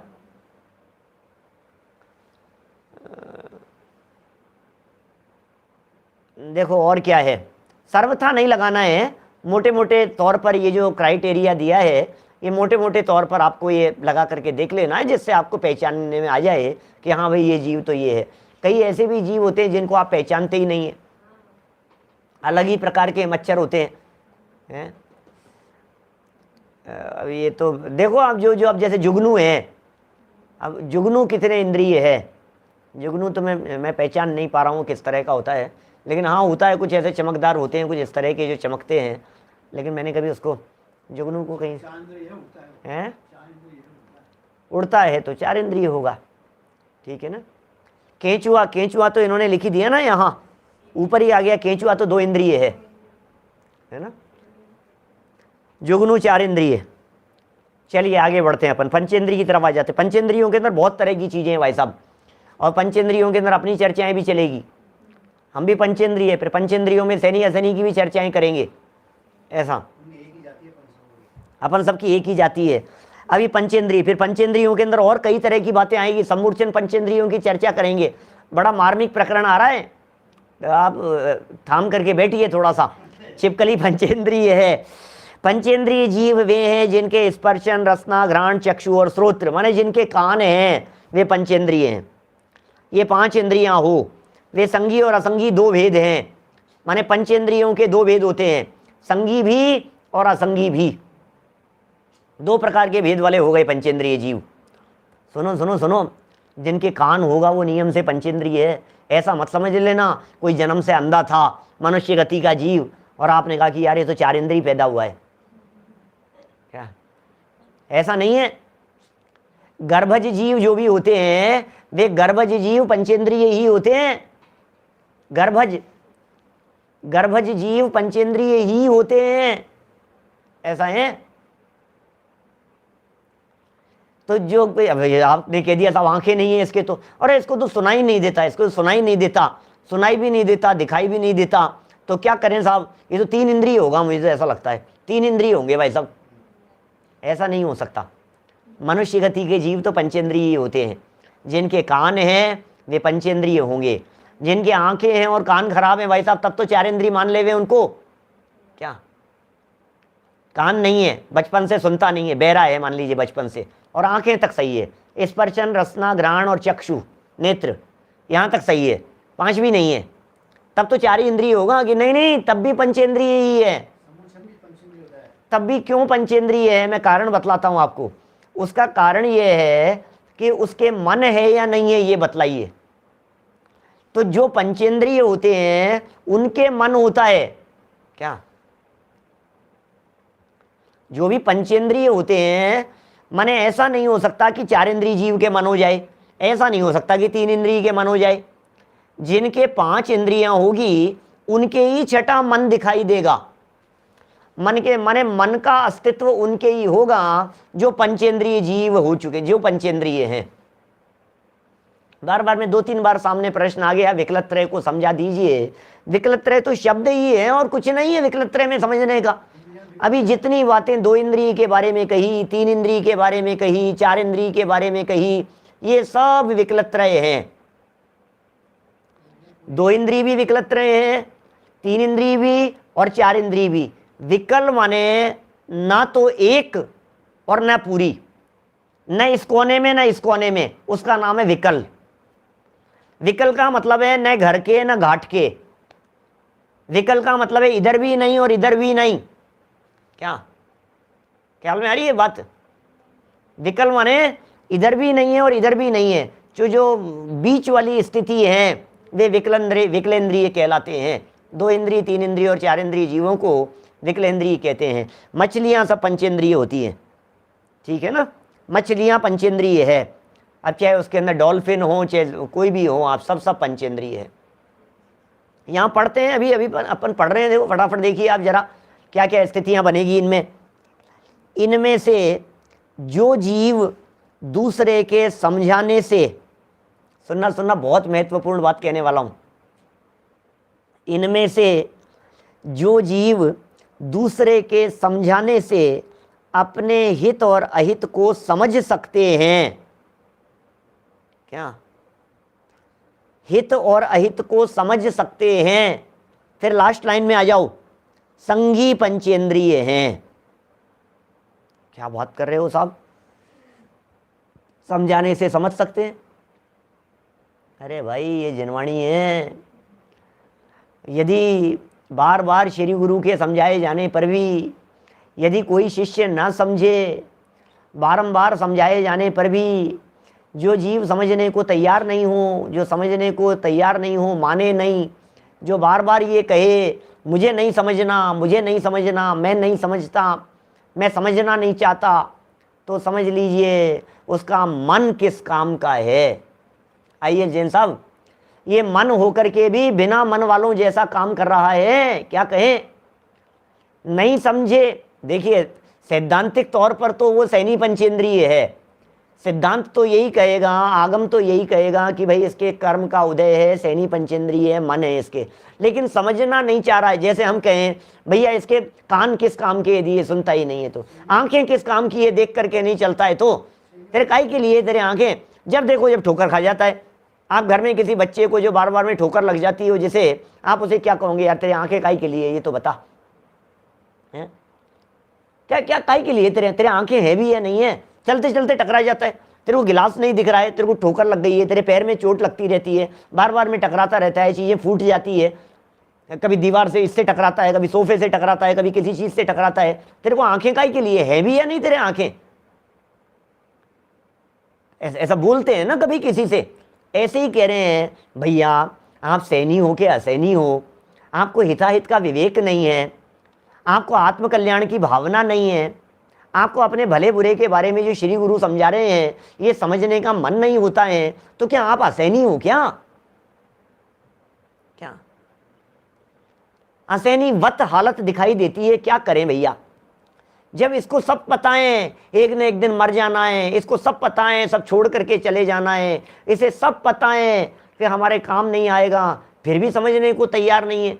देखो और क्या है, सर्वथा नहीं लगाना है, मोटे मोटे तौर पर ये जो क्राइटेरिया दिया है, ये मोटे मोटे तौर पर आपको ये लगा करके देख लेना है, जिससे आपको पहचानने में आ जाए कि हाँ भाई ये जीव तो ये है। कई ऐसे भी जीव होते हैं जिनको आप पहचानते ही नहीं है, अलग ही प्रकार के मच्छर होते हैं। अब ये तो देखो आप जो अब जैसे जुगनू है, अब जुगनू कितने इंद्रिय है? जुगनू तो मैं पहचान नहीं पा रहा हूँ किस तरह का होता है, लेकिन हाँ होता है, कुछ ऐसे चमकदार होते हैं, कुछ इस तरह के जो चमकते हैं, लेकिन मैंने कभी उसको जुगनू को कहीं है उड़ता है तो चार इंद्रिय होगा, ठीक है ना। केंचुआ, केंचुआ तो इन्होंने लिखी दिया ना, यहाँ ऊपर ही आ गया, केंचुआ तो दो इंद्रिय है ना। जुगनू चार इंद्रिय। चलिए आगे बढ़ते हैं अपन, पंचेंद्रिय की तरफ आ जाते हैं। पंचेंद्रियों के अंदर बहुत तरह की चीजें हैं भाई साहब, और पंचेंद्रियों के अंदर अपनी चर्चाएं भी चलेगी। हम भी पंचेंद्रिय, फिर पंचेंद्रियों में शनि असनि की भी चर्चाएं करेंगे, ऐसा अपन सबकी एक ही जाती है। अभी पंचेंद्रिय, फिर पंचेंद्रियों के अंदर और कई तरह की बातें आएगी, सम्मूर्छन पंचेंद्रियों की चर्चा करेंगे। बड़ा मार्मिक प्रकरण आ रहा है, आप थाम करके बैठिए थोड़ा सा। छिपकली पंचेंद्रिय है। पंचेंद्रिय जीव वे हैं जिनके स्पर्शन, रसना, घ्राण, चक्षु और श्रोत्र, माने जिनके कान हैं, वे पंचेंद्रिय हैं। ये पांच इंद्रियां हो, वे संगी और असंगी दो भेद हैं, माने पंचेंद्रियों के दो भेद होते हैं, संगी भी और असंगी भी, दो प्रकार के भेद वाले हो गए पंचेंद्रिय जीव। सुनो सुनो सुनो, जिनके कान होगा वो नियम से पंचेंद्रिय है, ऐसा मत समझ लेना कोई जन्म से अंधा था, मनुष्य गति का जीव, और आपने कहा कि यार ये तो चार इंद्रिय पैदा हुआ है, क्या? ऐसा नहीं है। गर्भज जीव जो भी होते हैं, वे गर्भज जीव पंचेंद्रिय ही होते हैं। गर्भज जीव पंचेंद्रिय ही होते हैं, ऐसा है। तो जो आपने कह दिया था आंखें नहीं है इसके, तो अरे इसको तो सुनाई नहीं देता, इसको तो सुनाई नहीं देता, सुनाई भी नहीं देता, दिखाई भी नहीं देता, तो क्या करें साहब? ये तो तीन इंद्रिय होगा, मुझे तो ऐसा लगता है तीन इंद्रिय होंगे भाई साहब। ऐसा नहीं हो सकता। मनुष्य गति के जीव तो पंचेंद्रिय होते हैं, जिनके कान हैं वे पंचेंद्रिय होंगे, जिनके आंखें हैं और कान खराब हैं भाई साहब तब तो चार इंद्रिय मान ले वे उनको। क्या कान नहीं है, बचपन से सुनता नहीं है, बहरा है मान लीजिए बचपन से, और आंखें तक सही है, स्पर्शन, रसना, घ्राण और चक्षु, नेत्र, यहाँ तक सही है, पांच भी नहीं है, तब तो चार ही इंद्रिय होगा कि नहीं? नहीं, तब भी पंचेंद्रिय ही है। तब भी क्यों पंचेंद्रिय है, मैं कारण बतलाता हूं आपको। उसका कारण यह है कि उसके मन है या नहीं है, ये बतलाइए। तो जो पंचेंद्रिय होते हैं उनके मन होता है क्या? जो भी पंचेंद्रिय होते हैं, माने ऐसा नहीं हो सकता कि चार इंद्रिय जीव के मन हो जाए, ऐसा नहीं हो सकता कि तीन इंद्रिय के मन हो जाए। जिनके पांच इंद्रियां होगी उनके ही छठा मन दिखाई देगा। मन के माने मन का अस्तित्व उनके ही होगा जो पंचेंद्रिय जीव हो चुके, जो पंचेंद्रिय हैं। बार बार में दो तीन बार सामने प्रश्न आ गया, विकलत्रय को समझा दीजिए। विकलत्रय तो शब्द ही है और कुछ नहीं है विकलत्रय में समझने का। अभी जितनी बातें दो इंद्रिय के बारे में कही, तीन इंद्रिय के बारे में कही, चार इंद्रिय के बारे में कही, ये सब विकलत्रय हैं। दो इंद्रिय भी विकलत्रय हैं, तीन इंद्रिय भी और चार इंद्रिय भी। विकल माने ना तो एक और ना पूरी, न इस कोने में ना इस कोने में, उसका नाम है विकल। विकल का मतलब है न घर के न घाट के। विकल का मतलब है इधर भी नहीं और इधर भी नहीं। क्या ख्याल में आ रही है बात? विकल माने इधर भी नहीं है और इधर भी नहीं है, जो बीच वाली स्थिति है वे विकलेंद्रिय कहलाते हैं। 2 इंद्रिय, 3 इंद्रिय और 4 इंद्रिय जीवों को विकलेंद्रिय कहते हैं। मछलियां सब पंचेंद्रिय होती हैं, ठीक है ना, मछलियां पंचेंद्रिय है। अब चाहे उसके अंदर डॉल्फिन हो, चाहे कोई भी हो, आप सब पंचेंद्रिय है। यहाँ पढ़ते हैं, अभी अभी अपन पढ़ रहे हैं, देखो फटाफट देखिए आप जरा क्या क्या स्थितियां बनेगी इनमें। इनमें से जो जीव दूसरे के समझाने से, सुनना सुनना, बहुत महत्वपूर्ण बात कहने वाला हूं, इनमें से जो जीव दूसरे के समझाने से अपने हित और अहित को समझ सकते हैं, क्या हित और अहित को समझ सकते हैं, फिर लास्ट लाइन में आ जाओ, संगी पंचेंद्रिय हैं। क्या बात कर रहे हो साहब, समझाने से समझ सकते हैं? अरे भाई ये जिनवाणी है। यदि बार बार श्री गुरु के समझाए जाने पर भी यदि कोई शिष्य ना समझे, बारंबार समझाए जाने पर भी जो जीव समझने को तैयार नहीं हो, जो समझने को तैयार नहीं हो, माने नहीं, जो बार बार ये कहे मुझे नहीं समझना, मुझे नहीं समझना, मैं नहीं समझता, मैं समझना नहीं चाहता, तो समझ लीजिए उसका मन किस काम का है। आइए जैन साहब, ये मन होकर के भी बिना मन वालों जैसा काम कर रहा है, क्या कहें, नहीं समझे। देखिए सैद्धांतिक तौर पर तो वो सैनी पंचेंद्रिय है, सिद्धांत तो यही कहेगा, आगम तो यही कहेगा कि भाई इसके कर्म का उदय है, सैनी पंचेंद्रिय है, मन है इसके, लेकिन समझना नहीं चाह रहा है। जैसे हम कहें भैया इसके कान किस काम के, यदि ये सुनता ही नहीं है तो, आंखें किस काम की है, देख करके नहीं चलता है तो, तेरे काई के लिए तेरे आंखें, जब देखो जब ठोकर खा जाता है। आप घर में किसी बच्चे को जो बार बार में ठोकर लग जाती हो, जिसे आप उसे क्या कहोगे, यार तेरे आंखें काई के लिए, ये तो बता, है क्या क्या काई के लिए, तेरे आंखें है भी है नहीं है, चलते चलते टकरा जाता है, तेरे को गिलास नहीं दिख रहा है, तेरे को ठोकर लग गई है, तेरे पैर में चोट लगती रहती है, बार बार में टकराता रहता है, चीजें फूट जाती है, कभी दीवार से इससे टकराता है, कभी सोफे से टकराता है, कभी किसी चीज से टकराता है, तेरे को आंखें काई के लिए, है भी या नहीं तेरे आंखें? ऐसा बोलते हैं ना कभी किसी से, ऐसे ही कह रहे हैं भैया आप सैनी हो के असैनी हो, आपको हिताहित का विवेक नहीं है, आपको आत्मकल्याण की भावना नहीं है, आपको अपने भले बुरे के बारे में जो श्री गुरु समझा रहे हैं ये समझने का मन नहीं होता है, तो क्या आप असैनी हो क्या? क्या असैनी वत हालत दिखाई देती है? क्या करें भैया, जब इसको सब पता है एक न एक दिन मर जाना है, इसको सब पता है सब छोड़ करके चले जाना है, इसे सब पता है फिर हमारे काम नहीं आएगा, फिर भी समझने को तैयार नहीं है।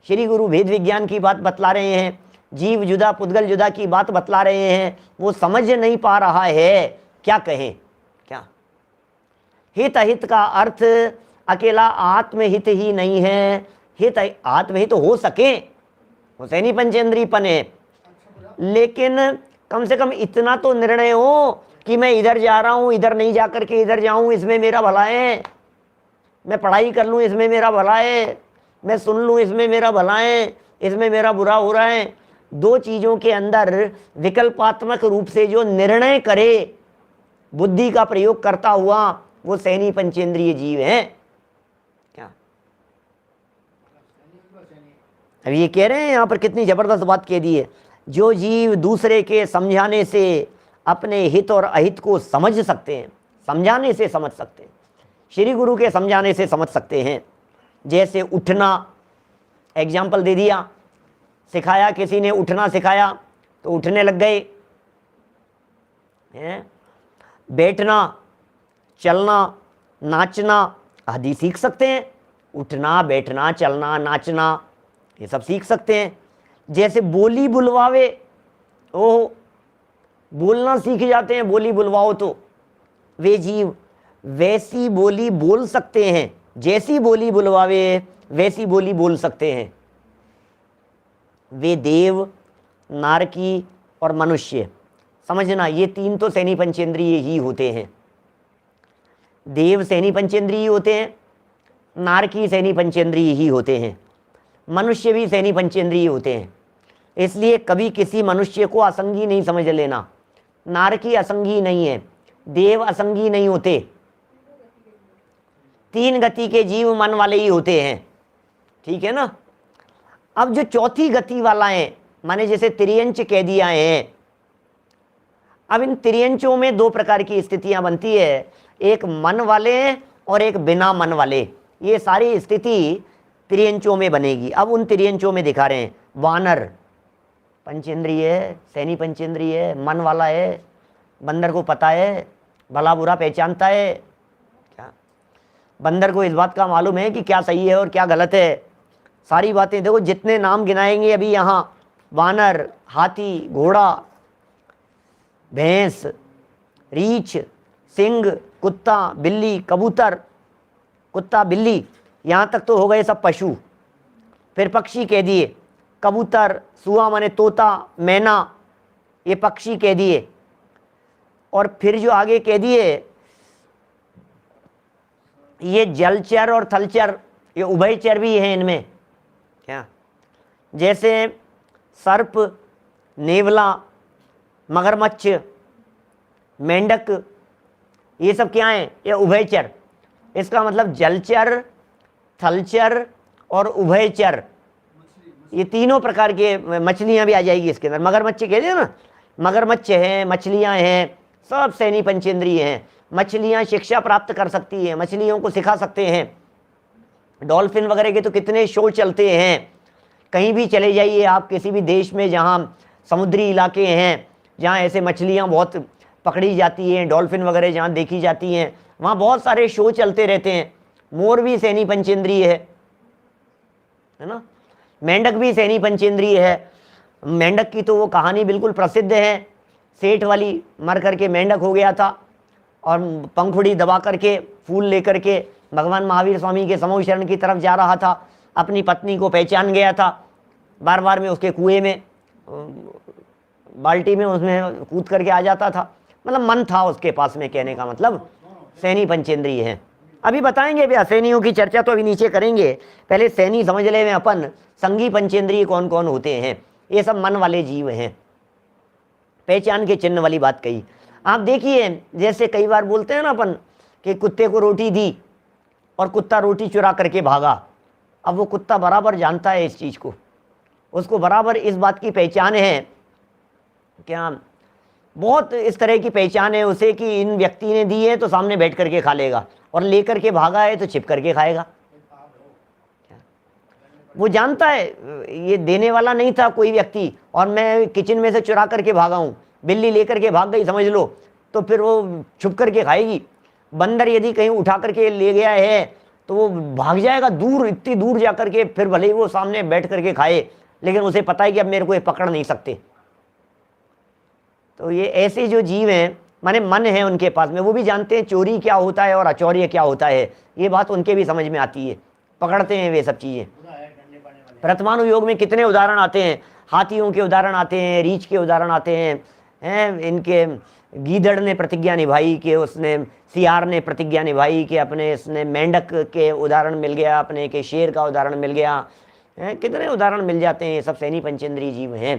श्री गुरु भेद विज्ञान की बात बतला रहे हैं, जीव जुदा पुद्गल जुदा की बात बतला रहे हैं, वो समझ नहीं पा रहा है, क्या कहें? क्या हित अहित का अर्थ अकेला आत्महित ही नहीं है, हित आत्महित हो सके हुसैनी पंचेंद्रीपन है, लेकिन कम से कम इतना तो निर्णय हो कि मैं इधर जा रहा हूं, इधर नहीं जा करके इधर जाऊं, इसमें मेरा भला है, मैं पढ़ाई कर लूं इसमें मेरा भला है, मैं सुन लूं इसमें मेरा भला है, इसमें मेरा बुरा हो रहा है। दो चीजों के अंदर विकल्पात्मक रूप से जो निर्णय करे बुद्धि का प्रयोग करता हुआ, वो सैनी पंचेंद्रिय जीव है। क्या अब ये कह रहे हैं यहां पर, कितनी जबरदस्त बात कह दी है, जो जीव दूसरे के समझाने से अपने हित और अहित को समझ सकते हैं, समझाने से समझ सकते हैं, श्री गुरु के समझाने से समझ सकते हैं। जैसे उठना, एग्जाम्पल दे दिया, सिखाया किसी ने, उठना सिखाया तो उठने लग गए, बैठना, चलना, नाचना आदि सीख सकते हैं, उठना बैठना चलना नाचना ये सब सीख सकते हैं। जैसे बोली बुलवावे, ओह बोलना सीख जाते हैं, बोली बुलवाओ तो वे जीव वैसी बोली बोल सकते हैं, जैसी बोली बुलवावे वैसी बोली बोल सकते हैं। वे देव, नारकी और मनुष्य, समझना ये तीन तो सैनी पंचेंद्रिय ही होते हैं। देव सैनी पंचेंद्रिय होते हैं, नारकी सैनी पंचेंद्रिय ही होते हैं, मनुष्य भी सैनी पंचेंद्रिय होते हैं। इसलिए कभी किसी मनुष्य को असंगी नहीं समझ लेना, नारकी असंगी नहीं है, देव असंगी नहीं होते, तीन गति के जीव मन वाले ही होते हैं, ठीक है ना। अब जो चौथी गति वाला है, माने जैसे त्रियंच कह दिया है, अब इन त्रियंचों में दो प्रकार की स्थितियां बनती है, एक मन वाले और एक बिना मन वाले। ये सारी स्थिति त्रियंचों में बनेगी। अब उन त्रियंचों में दिखा रहे हैं, वानर पंचेंद्रिय है, सैनी पंचेंद्रिय है, मन वाला है, बंदर को पता है, भला बुरा पहचानता है। क्या बंदर को इस बात का मालूम है कि क्या सही है और क्या गलत है, सारी बातें। देखो जितने नाम गिनाएंगे अभी यहाँ, वानर, हाथी, घोड़ा, भैंस, रीछ, सिंह, कुत्ता, बिल्ली, कबूतर, कुत्ता, बिल्ली, यहाँ तक तो हो गए सब पशु। फिर पक्षी कह दिए, कबूतर, सुआ माने तोता, मैना, ये पक्षी कह दिए। और फिर जो आगे कह दिए, ये जलचर और थलचर, ये उभयचर भी हैं इनमें। क्या जैसे सर्प, नेवला, मगरमच्छ, मेंढक, ये सब क्या हैं? ये उभयचर। इसका मतलब जलचर, थलचर और उभयचर, ये तीनों प्रकार के मछलियां भी आ जाएगी इसके अंदर। मगरमच्छ कहते हैं ना, मगरमच्छ हैं, मछलियां हैं, सब सैनी पंचेंद्रिय हैं। मछलियां शिक्षा प्राप्त कर सकती हैं, मछलियों को सिखा सकते हैं। डॉल्फिन वगैरह के तो कितने शो चलते हैं, कहीं भी चले जाइए आप किसी भी देश में जहाँ समुद्री इलाके हैं, जहाँ ऐसे मछलियाँ बहुत पकड़ी जाती हैं, डॉल्फिन वगैरह जहाँ देखी जाती हैं, वहाँ बहुत सारे शो चलते रहते हैं। मोर भी सैनी पंचेंद्रिय है ना, मेंढक भी सैनी पंचेंद्रिय है। मेंढक की तो वो कहानी बिल्कुल प्रसिद्ध है, सेठ वाली, मर करके मेंढक हो गया था और पंखुड़ी दबा करके फूल लेकर के भगवान महावीर स्वामी के समूह शरण की तरफ जा रहा था। अपनी पत्नी को पहचान गया था, बार बार में उसके कुएं में, बाल्टी में उसमें कूद करके आ जाता था। मतलब मन था उसके पास में, कहने का मतलब सैनी पंचेंद्रिय है। अभी बताएंगे भी असैनियों की चर्चा तो अभी नीचे करेंगे, पहले सैनी समझ ले में अपन संगी पंचेंद्रिय कौन कौन होते हैं। ये सब मन वाले जीव हैं, पहचान के चिन्ह वाली बात कही। आप देखिए जैसे कई बार बोलते हैं ना अपन कि कुत्ते को रोटी दी और कुत्ता रोटी चुरा करके भागा। अब वो कुत्ता बराबर जानता है इस चीज़ को, उसको बराबर इस बात की पहचान है, क्या बहुत इस तरह की पहचान है उसे कि इन व्यक्ति ने दी है तो सामने बैठ करके खा लेगा, और लेकर के भागा है तो छिप करके खाएगा। वो जानता है ये देने वाला नहीं था कोई व्यक्ति, और मैं किचन में से चुरा करके भागा हूँ, बिल्ली लेकर के भाग गई समझ लो, तो फिर वो छुप करके खाएगी। बंदर यदि कहीं उठा करके ले गया है तो वो भाग जाएगा दूर, इतनी दूर जा करके, फिर भले ही वो सामने बैठ करके खाए, लेकिन उसे पता है कि अब मेरे को ये पकड़ नहीं सकते। तो ये ऐसे जो जीव हैं, माने मन है उनके पास में, वो भी जानते हैं चोरी क्या होता है और अचौर्य क्या होता है, ये बात उनके भी समझ में आती है, पकड़ते हैं वे सब चीज़ें। प्रथमानुयोग में कितने उदाहरण आते हैं, हाथियों के उदाहरण आते हैं, रीछ के उदाहरण आते हैं, इनके गीदड़ ने प्रतिज्ञा निभाई कि उसने, सियार ने प्रतिज्ञा निभाई कि अपने, इसने मेंढक के उदाहरण मिल गया, अपने के शेर का उदाहरण मिल गया, कितने उदाहरण मिल जाते हैं। ये सब सैनी पंचेंद्रिय जीव हैं,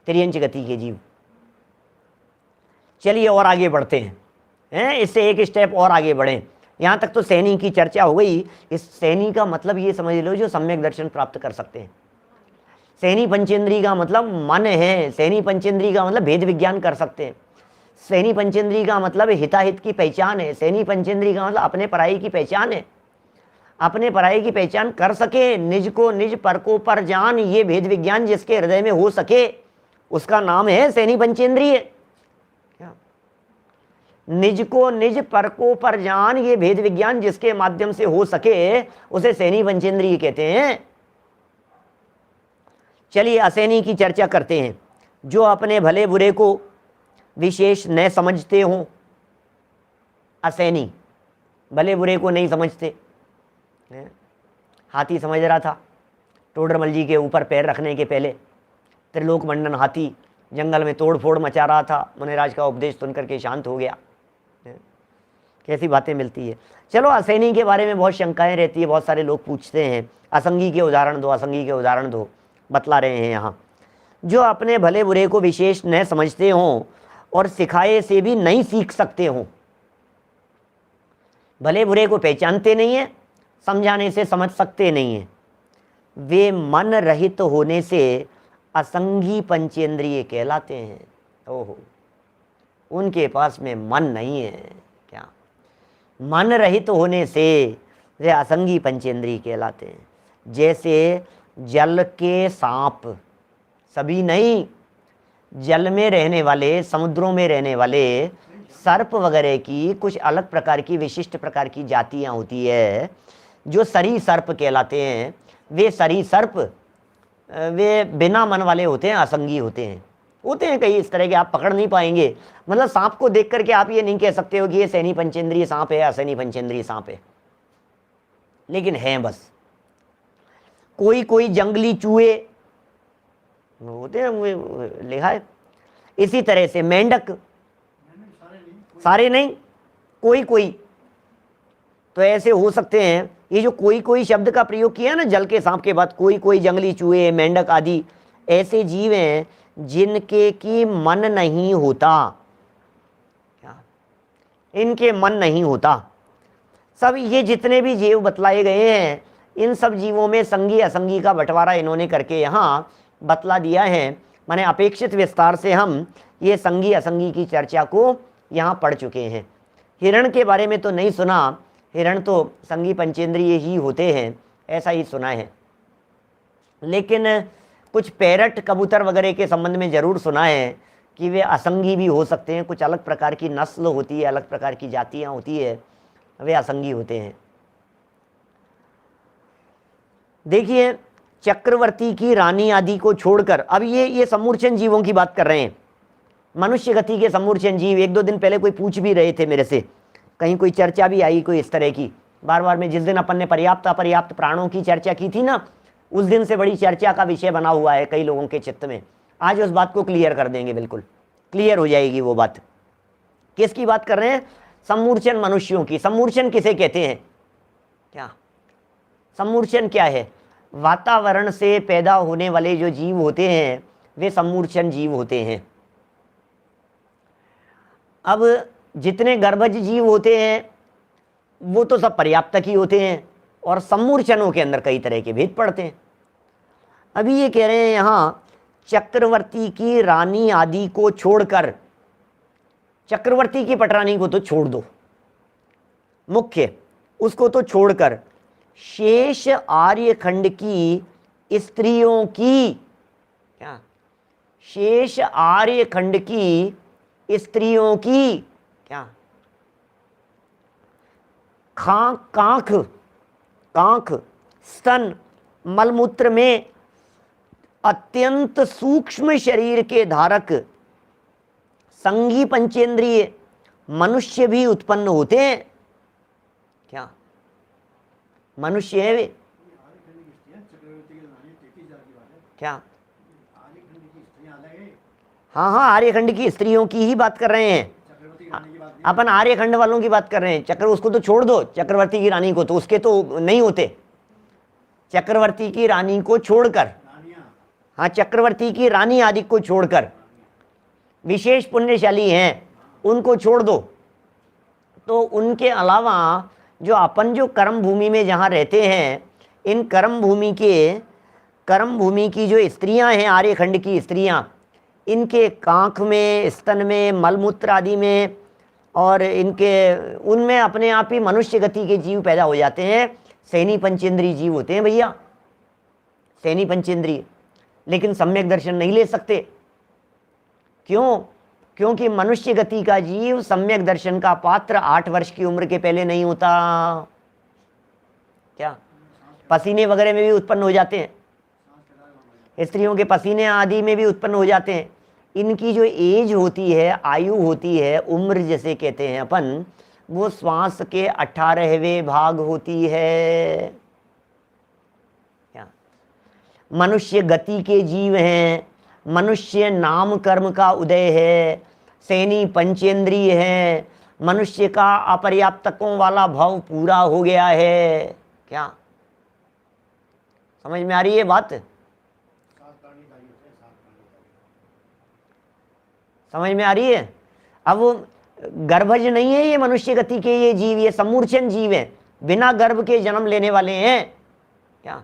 त्रियंच गति के जीव। चलिए और आगे बढ़ते हैं, इससे एक स्टेप और आगे बढ़ें। यहाँ तक तो सैनी की चर्चा हो गई। इस सैनी का मतलब ये समझ लो जो सम्यक दर्शन प्राप्त कर सकते हैं। सैनी पंचेंद्रिय का मतलब मन है, सैनी पंचेंद्रिय का मतलब भेद विज्ञान कर सकते हैं, सैनी पंचेंद्रिय का मतलब हिताहित की पहचान है, सैनी पंचेंद्रिय का मतलब अपने पराई की पहचान है। अपने पराई की पहचान कर सके, निज को निज पर को पर जान, ये भेद विज्ञान जिसके हृदय में हो सके उसका नाम है सैनी पंचेंद्रिय। निज को निज पर को पर जान, ये भेद विज्ञान जिसके माध्यम से हो सके उसे सैनी पंचेंद्रिय कहते हैं। चलिए असैनी की चर्चा करते हैं। जो अपने भले बुरे को विशेष न समझते हों, असैनी भले बुरे को नहीं समझते। हाथी समझ रहा था टोडरमल जी के ऊपर पैर रखने के पहले, त्रिलोक मंडन हाथी जंगल में तोड़ फोड़ मचा रहा था, मुनिराज का उपदेश सुन करके शांत हो गया। कैसी बातें मिलती है। चलो असैनी के बारे में बहुत शंकाएं रहती है, बहुत सारे लोग पूछते हैं असंगी के उदाहरण दो, असंगी के उदाहरण दो, बतला रहे हैं यहाँ। जो अपने भले बुरे को विशेष न समझते हों और सिखाए से भी नहीं सीख सकते हों। भले बुरे को पहचानते नहीं है, समझाने से समझ सकते नहीं हैं, वे मन रहित होने से असंगी पंचेंद्रिय कहलाते हैं। ओहो, उनके पास में मन नहीं है। क्या? मन रहित होने से वे असंगी पंचेंद्रिय कहलाते हैं। जैसे जल के सांप, सभी नहीं, जल में रहने वाले, समुद्रों में रहने वाले सर्प वगैरह की कुछ अलग प्रकार की विशिष्ट प्रकार की जातियां होती है जो सरीसर्प कहलाते हैं। वे सरीसर्प वे बिना मन वाले होते हैं, असंगी होते हैं कई इस तरह के, आप पकड़ नहीं पाएंगे। मतलब सांप को देख करके आप ये नहीं कह सकते हो कि ये सैनी पंचेंद्रिय सांप है, असैनी पंचेंद्रिय सांप है, लेकिन है बस। कोई कोई जंगली चूहे होते हैं, लिखा है। इसी तरह से मेंढक, सारे नहीं, कोई कोई तो ऐसे हो सकते हैं। ये जो कोई कोई शब्द का प्रयोग किया ना जल के सांप के बाद, कोई कोई जंगली चूहे, मेंढक आदि ऐसे जीव हैं जिनके की मन नहीं होता। क्या? इनके मन नहीं होता। सब ये जितने भी जीव बतलाए गए हैं, इन सब जीवों में संगी असंगी का बंटवारा इन्होंने करके यहाँ बतला दिया है। माने अपेक्षित विस्तार से हम ये संगी असंगी की चर्चा को यहाँ पढ़ चुके हैं। हिरण के बारे में तो नहीं सुना, हिरण तो संगी पंचेंद्रिय ही होते हैं, ऐसा ही सुना है। लेकिन कुछ पैरट, कबूतर वगैरह के संबंध में ज़रूर सुना है कि वे असंगी भी हो सकते हैं। कुछ अलग प्रकार की नस्ल होती है, अलग प्रकार की जातियाँ होती है, वे असंगी होते हैं। देखिए, चक्रवर्ती की रानी आदि को छोड़कर, अब ये सम्मूर्छन जीवों की बात कर रहे हैं, मनुष्य गति के सम्मूर्छन जीव। एक दो दिन पहले कोई पूछ भी रहे थे मेरे से, कहीं कोई चर्चा भी आई कोई इस तरह की। बार बार में जिस दिन अपन ने पर्याप्त अपर्याप्त प्राणों की चर्चा की थी ना, उस दिन से बड़ी चर्चा का विषय बना हुआ है कई लोगों के चित्त में। आज उस बात को क्लियर कर देंगे, बिल्कुल क्लियर हो जाएगी वो बात। किसकी बात कर रहे हैं? सम्मूर्छन मनुष्यों की। सम्मूर्छन किसे कहते हैं? क्या सम्मूर्छन क्या है? वातावरण से पैदा होने वाले जो जीव होते हैं वे सम्मूर्छन जीव होते हैं। अब जितने गर्भज जीव होते हैं वो तो सब पर्याप्तक ही होते हैं, और सम्मूर्छनों के अंदर कई तरह के भेद पड़ते हैं। अभी ये कह रहे हैं यहाँ, चक्रवर्ती की रानी आदि को छोड़कर, चक्रवर्ती की पटरानी को तो छोड़ दो, मुख्य उसको तो छोड़कर, शेष आर्यखंड की स्त्रियों की, क्या शेष आर्यखंड की स्त्रियों की, क्या कांख, कांख, स्तन, मलमूत्र में अत्यंत सूक्ष्म शरीर के धारक संगी पंचेंद्रिय मनुष्य भी उत्पन्न होते हैं। क्या मनुष्य है वे? क्या? हाँ हाँ, आर्यखंड की स्त्रियों की ही बात कर रहे हैं अपन, आर्यखंड वालों की बात कर रहे हैं। उसको तो छोड़ दो, चक्रवर्ती की रानी को तो, उसके तो नहीं होते। चक्रवर्ती की रानी को छोड़कर, हाँ, चक्रवर्ती की रानी आदि को छोड़कर विशेष पुण्यशाली हैं उनको छोड़ दो। तो उनके अलावा जो अपन जो कर्म भूमि में जहाँ रहते हैं, इन कर्म भूमि की जो स्त्रियां हैं, आर्यखंड की स्त्रियां, इनके कांख में, स्तन में, मलमूत्र आदि में, और इनके उनमें अपने आप ही मनुष्य गति के जीव पैदा हो जाते हैं। सैनी पंचेंद्रिय जीव होते हैं भैया, सैनी पंचेंद्रिय। लेकिन सम्यक दर्शन नहीं ले सकते। क्यों? क्योंकि मनुष्य गति का जीव सम्यक दर्शन का पात्र 8 वर्ष की उम्र के पहले नहीं होता। क्या? पसीने वगैरह में भी उत्पन्न हो जाते हैं, स्त्रियों के पसीने आदि में भी उत्पन्न हो जाते हैं। इनकी जो एज होती है, आयु होती है, उम्र जैसे कहते हैं अपन, वो श्वास के 18वें भाग होती है। क्या? मनुष्य गति के जीव हैं, मनुष्य नाम कर्म का उदय है, सैनी पंचेंद्रिय है, मनुष्य का अपर्याप्तकों वाला भाव पूरा हो गया है। क्या समझ में आ रही है बात? समझ में आ रही है? अब वो गर्भज नहीं है ये मनुष्य गति के ये जीव, ये सम्मूर्छन जीव है, बिना गर्भ के जन्म लेने वाले हैं। क्या?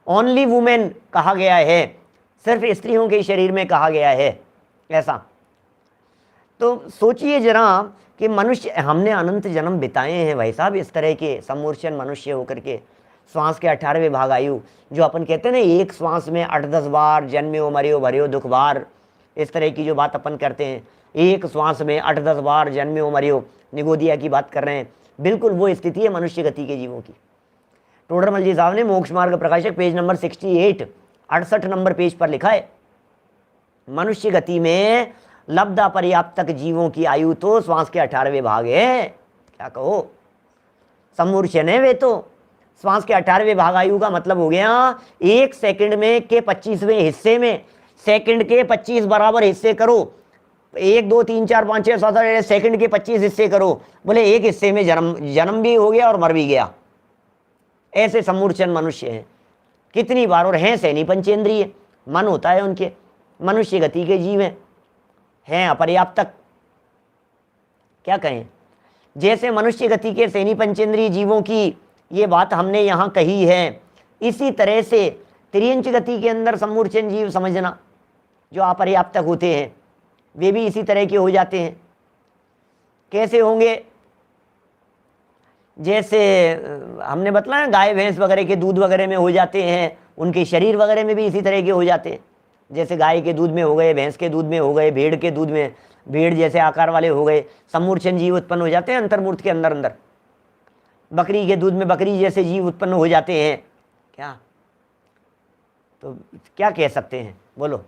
ओनली वुमेन कहा गया है, सिर्फ स्त्रियों के शरीर में कहा गया है ऐसा। तो सोचिए जरा कि मनुष्य, हमने अनंत जन्म बिताए हैं भाई साहब इस तरह के सम्मूर्छन मनुष्य होकर के। श्वास के 18वें भाग आयु, जो अपन कहते हैं ना, एक श्वास में 8-10 बार जन्म्यो मरियो भरियो दुख बार, इस तरह की जो बात अपन करते हैं, एक श्वास में 8-10 बार जन्म्यो मरियो, निगोदिया की बात कर रहे हैं, बिल्कुल वो स्थिति है मनुष्य गति के जीवों की। टोडरमल जी साहब ने मोक्ष मार्ग प्रकाशक पेज नंबर 68 68 नंबर पेज पर लिखा है, मनुष्य गति में लब्ध पर्याप्त तक जीवों की आयु तो श्वास के 18वें भाग है। क्या कहो, सम्मूर्छन है वे तो। श्वास के 18वें भाग आयु का मतलब हो गया 1 सेकंड में के 25वें हिस्से में, सेकंड के 25 बराबर हिस्से करो, 1 2 3 4 5 6 7 8 सेकंड के 25 हिस्से करो, बोले एक हिस्से में जन्म भी हो गया और मर भी गया। ऐसे सम्मूर्छन मनुष्य हैं कितनी बार, और हैं सैनी पंचेंद्रिय, मन होता है उनके, मनुष्य गति के जीव हैं अपर्याप्त तक। क्या कहें, जैसे मनुष्य गति के सैनी पंचेंद्रिय जीवों की ये बात हमने यहाँ कही है, इसी तरह से त्रियंच गति के अंदर सम्मूर्छन जीव समझना, जो अपर्याप्त तक होते हैं, वे भी इसी तरह के हो जाते हैं। कैसे होंगे, जैसे हमने बतलाया गाय भैंस वगैरह के दूध वगैरह में हो जाते हैं, उनके शरीर वगैरह में भी इसी तरह के हो जाते हैं। जैसे गाय के दूध में हो गए, भैंस के दूध में हो गए, भेड़ के दूध में, भेड़ जैसे आकार वाले हो गए, सम्मूर्छन जीव उत्पन्न हो जाते हैं अंतर्मूर्त के अंदर अंदर। बकरी के दूध में बकरी जैसे जीव उत्पन्न हो जाते हैं। क्या, तो क्या कह सकते हैं बोलो।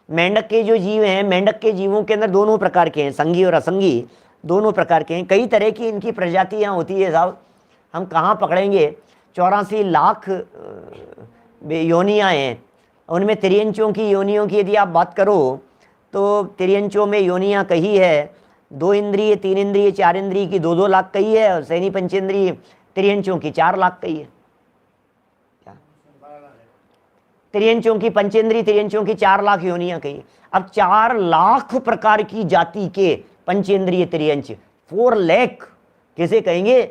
मेंढक के जो जीव हैं, मेंढक के जीवों के अंदर दोनों प्रकार के हैं, संगी और असंगी दोनों प्रकार के हैं। कई तरह की इनकी प्रजातियां होती है साहब, हम कहाँ पकड़ेंगे। 84 लाख योनियाँ हैं, उनमें तिर्यंचों की योनियों की यदि आप बात करो तो तिर्यंचों में योनियाँ कही है 2 इंद्रिय 3 इंद्रिय 4 इंद्रिय की 2-2 लाख कही है, और सैनी पंचेंद्रिय तिर्यंचों की 4 लाख कही है। तिर्यंचों की पंचेंद्रिय तिर्यंचों की 4 लाख योनियां कही। अब 4 लाख प्रकार की जाति के पंचेंद्रिय तिर्यंच, 4 लाख किसे कहेंगे,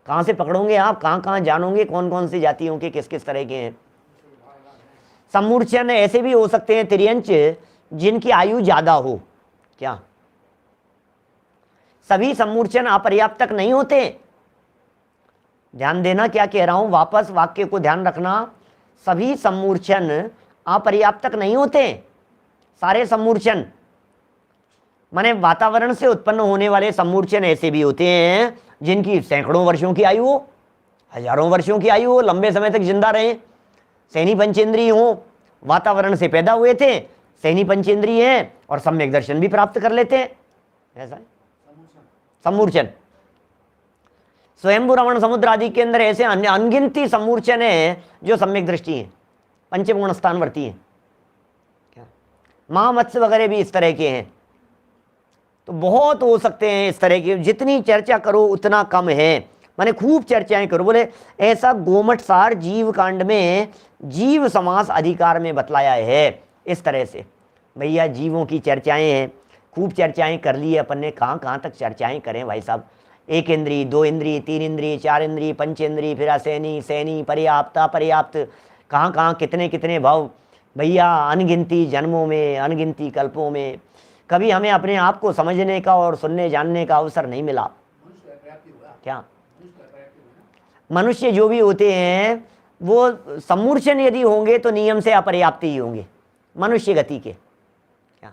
कहां से पकड़ोगे आप, कहां कहां जानोगे कौन कौन सी जातियों के किस किस तरह के हैं। सम्मूर्छन ऐसे भी हो सकते हैं तिर्यंच जिनकी आयु ज्यादा हो। क्या, सभी सम्मूर्छन अपर्याप्त तक नहीं होते। ध्यान देना क्या कह रहा हूं, वापस वाक्य को ध्यान रखना, सभी सम्मूर्छन अपर्याप्त तक नहीं होते। सारे सम्मूर्छन माने वातावरण से उत्पन्न होने वाले सम्मूर्छन ऐसे भी होते हैं जिनकी सैकड़ों वर्षों की आयु हो, हजारों वर्षों की आयु हो, लंबे समय तक जिंदा रहे। सैनी पंचेंद्रिय हो, वातावरण से पैदा हुए थे, सैनी पंचेंद्रिय हैं और सम्यक दर्शन भी प्राप्त कर लेते हैं। ऐसा सम्मूर्छन स्वयंभू रमण समुद्र आदि के अंदर ऐसे अनगिनती सम्मूर्छन है जो सम्यक दृष्टि है, पंचगुण स्थानवर्ती है। महामत्स्य वगैरह भी इस तरह के हैं। तो बहुत हो सकते हैं इस तरह के, जितनी चर्चा करो उतना कम है, माने खूब चर्चाएं करो। बोले ऐसा गोमठ सार जीव कांड में जीव समास अधिकार में बतलाया है इस तरह से। भैया जीवों की चर्चाएं हैं, खूब चर्चाएं कर ली अपन ने, कहाँ कहाँ तक चर्चाएं करें भाई साहब। 1 इंद्रिय 2 इंद्रिय 3 इंद्रिय 4 इंद्रिय पंचेंद्रिय, फिर असैनी सैनी पर्याप्त अपर्याप्त, कहाँ कहाँ कितने कितने भाव भैया, अनगिनती जन्मों में अनगिनती कल्पों में कभी हमें अपने आप को समझने का और सुनने जानने का अवसर नहीं मिला। क्या, मनुष्य जो भी होते हैं वो सम्मूर्छन यदि होंगे तो नियम से अपर्याप्त ही होंगे मनुष्य गति के। क्या,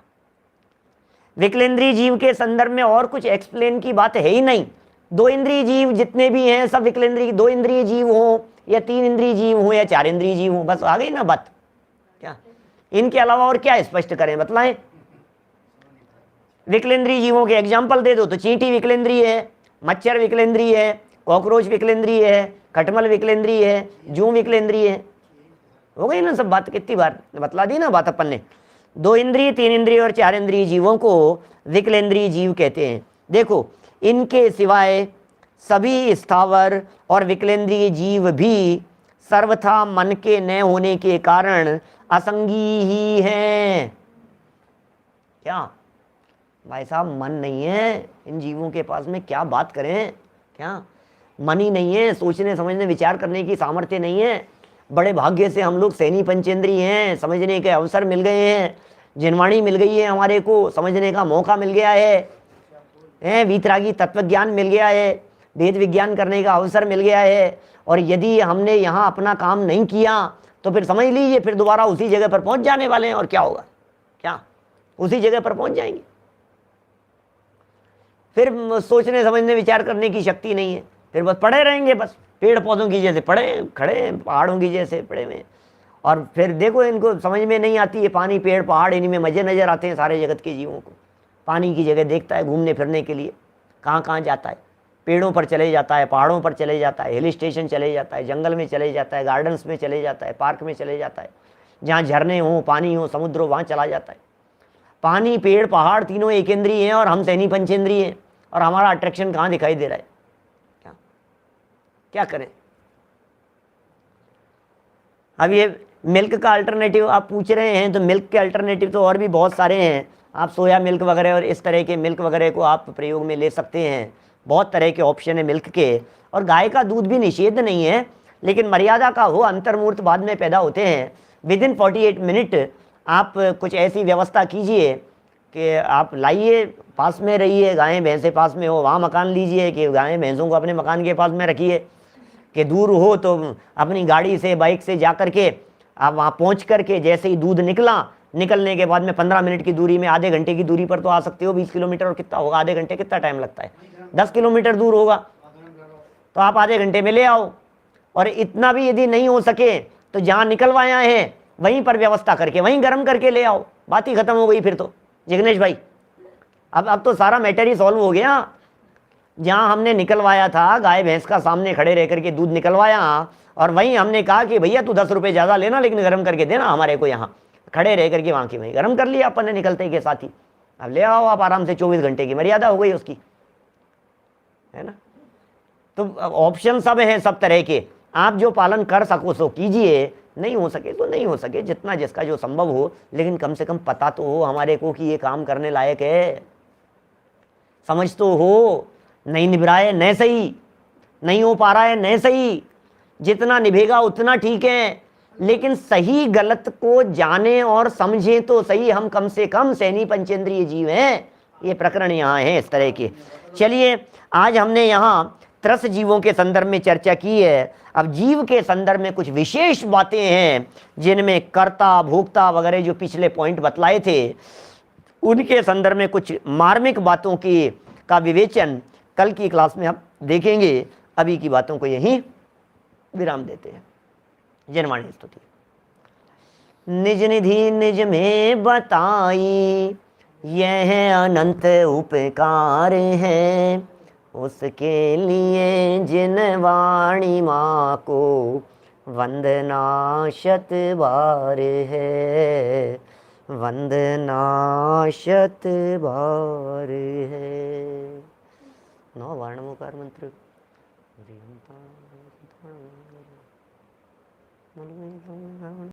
विकलेंद्रीय जीव के संदर्भ में और कुछ एक्सप्लेन की बात है ही नहीं। 2 इंद्रिय जीव जितने भी हैं सब विकलेंद्रीय, 2 इंद्रिय जीव हो या 3 इंद्रिय जीव हो या 4 इंद्रिय जीव हो, बस आ गई ना बात। क्या, इनके अलावा और क्या स्पष्ट करें, बतलाएं। विकलेंद्रीय जीवों के एग्जाम्पल दे दो तो चींटी विकलेंद्रीय है, मच्छर विकलेंद्रीय है, कॉकरोच विकलेंद्रीय है, खटमल विकलेंद्रीय है, जूं विकलेंद्रीय है। हो गई ना सब बात, कितनी बार बतला दी ना बात अपन ने। 2 इंद्रिय 3 इंद्रिय और 4 इंद्रिय जीवों को विकलेंद्रीय जीव कहते हैं। देखो इनके सिवाय सभी स्थावर और विकलेंद्रीय जीव भी सर्वथा मन के न होने के कारण असंगी ही हैं। क्या भाई साहब, मन नहीं है इन जीवों के पास में, क्या बात करें। क्या, मन ही नहीं है, सोचने समझने विचार करने की सामर्थ्य नहीं है। बड़े भाग्य से हम लोग सैनी पंचेंद्रिय हैं, समझने के अवसर मिल गए हैं, जिनवाणी मिल गई है, हमारे को समझने का मौका मिल गया है, वीतरागी तत्व ज्ञान मिल गया है, वेद विज्ञान करने का अवसर मिल गया है। और यदि हमने यहाँ अपना काम नहीं किया तो फिर समझ लीजिए फिर दोबारा उसी जगह पर पहुंच जाने वाले हैं। और क्या होगा, क्या उसी जगह पर पहुंच जाएंगे। फिर सोचने समझने विचार करने की शक्ति नहीं है, फिर बस पड़े रहेंगे, बस पेड़ पौधों की जैसे पड़े खड़े, पहाड़ों की जैसे पड़े हुए। और फिर देखो इनको समझ में नहीं आती है, पानी पेड़ पहाड़ इन्हीं में मजे नजर आते हैं सारे जगत के जीवों को। पानी की जगह देखता है घूमने फिरने के लिए, कहाँ कहाँ जाता है, पेड़ों पर चले जाता है, पहाड़ों पर चले जाता है, हिल स्टेशन चले जाता है, जंगल में चले जाता है, गार्डन्स में चले जाता है, पार्क में चले जाता है, जहाँ झरने हों, पानी हो, समुद्र हो, वहाँ चला जाता है। पानी पेड़ पहाड़ तीनों एकेंद्रीय हैं और हम सैनी पंचेंद्रीय हैं, और हमारा अट्रैक्शन कहाँ दिखाई दे रहा है। क्या क्या करें। अब ये मिल्क का अल्टरनेटिव आप पूछ रहे हैं, तो मिल्क के अल्टरनेटिव तो और भी बहुत सारे हैं। आप सोया मिल्क वगैरह और इस तरह के मिल्क वगैरह को आप प्रयोग में ले सकते हैं। बहुत तरह के ऑप्शन है मिल्क के। और गाय का दूध भी निषेध नहीं है, लेकिन मर्यादा का हो, अंतर्मूर्त बाद में पैदा होते हैं। विदिन 48 मिनट आप कुछ ऐसी व्यवस्था कीजिए कि आप लाइए, पास में रहिए, गायें भैंसें पास में हो, वहाँ मकान लीजिए कि गायें भैंसों को अपने मकान के पास में रखिए। कि दूर हो तो अपनी गाड़ी से बाइक से जा कर के आप वहाँ पहुँच करके जैसे ही दूध निकलने के बाद में 15 मिनट की दूरी में, आधे घंटे की दूरी पर तो आ सकते हो। 20 किलोमीटर और कितना होगा, आधे घंटे कितना टाइम लगता है, 10 किलोमीटर दूर होगा तो आप आधे घंटे में ले आओ। और इतना भी यदि नहीं हो सके तो जहाँ निकलवाया है वहीं पर व्यवस्था करके वहीं गर्म करके ले आओ, बात ही खत्म हो गई फिर तो जिग्नेश भाई। अब तो सारा मैटर ही सॉल्व हो गया। जहाँ हमने निकलवाया था, गाय भैंस का सामने खड़े रह करके दूध निकलवाया, और वहीं हमने कहा कि भैया तू 10 रुपये ज़्यादा लेना लेकिन गर्म करके देना हमारे को, यहाँ खड़े रह करके वहाँ की वहीं गर्म कर लिया अपन ने निकलते के साथ ही। अब ले आओ आप आराम से, 24 घंटे की मर्यादा हो गई उसकी, है ना। तो ऑप्शन सब हैं सब तरह के, आप जो पालन कर सको सो कीजिए, नहीं हो सके तो नहीं हो सके, जितना जिसका जो संभव हो। लेकिन कम से कम पता तो हो हमारे को कि ये काम करने लायक है, समझ तो हो। नहीं निभ रहा है न सही, नहीं हो पा रहा है न सही, जितना निभेगा उतना ठीक है, लेकिन सही गलत को जाने और समझे तो सही। हम कम से कम सैनी पंचेंद्रिय जीव हैं। ये प्रकरण यहाँ है इस तरह के। चलिए, आज हमने यहाँ त्रस जीवों के संदर्भ में चर्चा की है। अब जीव के संदर्भ में कुछ विशेष बातें हैं, जिनमें कर्ता भोक्ता वगैरह जो पिछले पॉइंट बतलाए थे, उनके संदर्भ में कुछ मार्मिक बातों की का विवेचन कल की क्लास में हम देखेंगे। अभी की बातों को यहीं विराम देते हैं। जनवाणी स्तुति। निज निधि निज में बताई, यह अनंत उपकार है, उसके लिए जिनवाणी माँ को वंदना शत बार है, वंदना शत बार है। 9 वर्णमुकार मंत्र।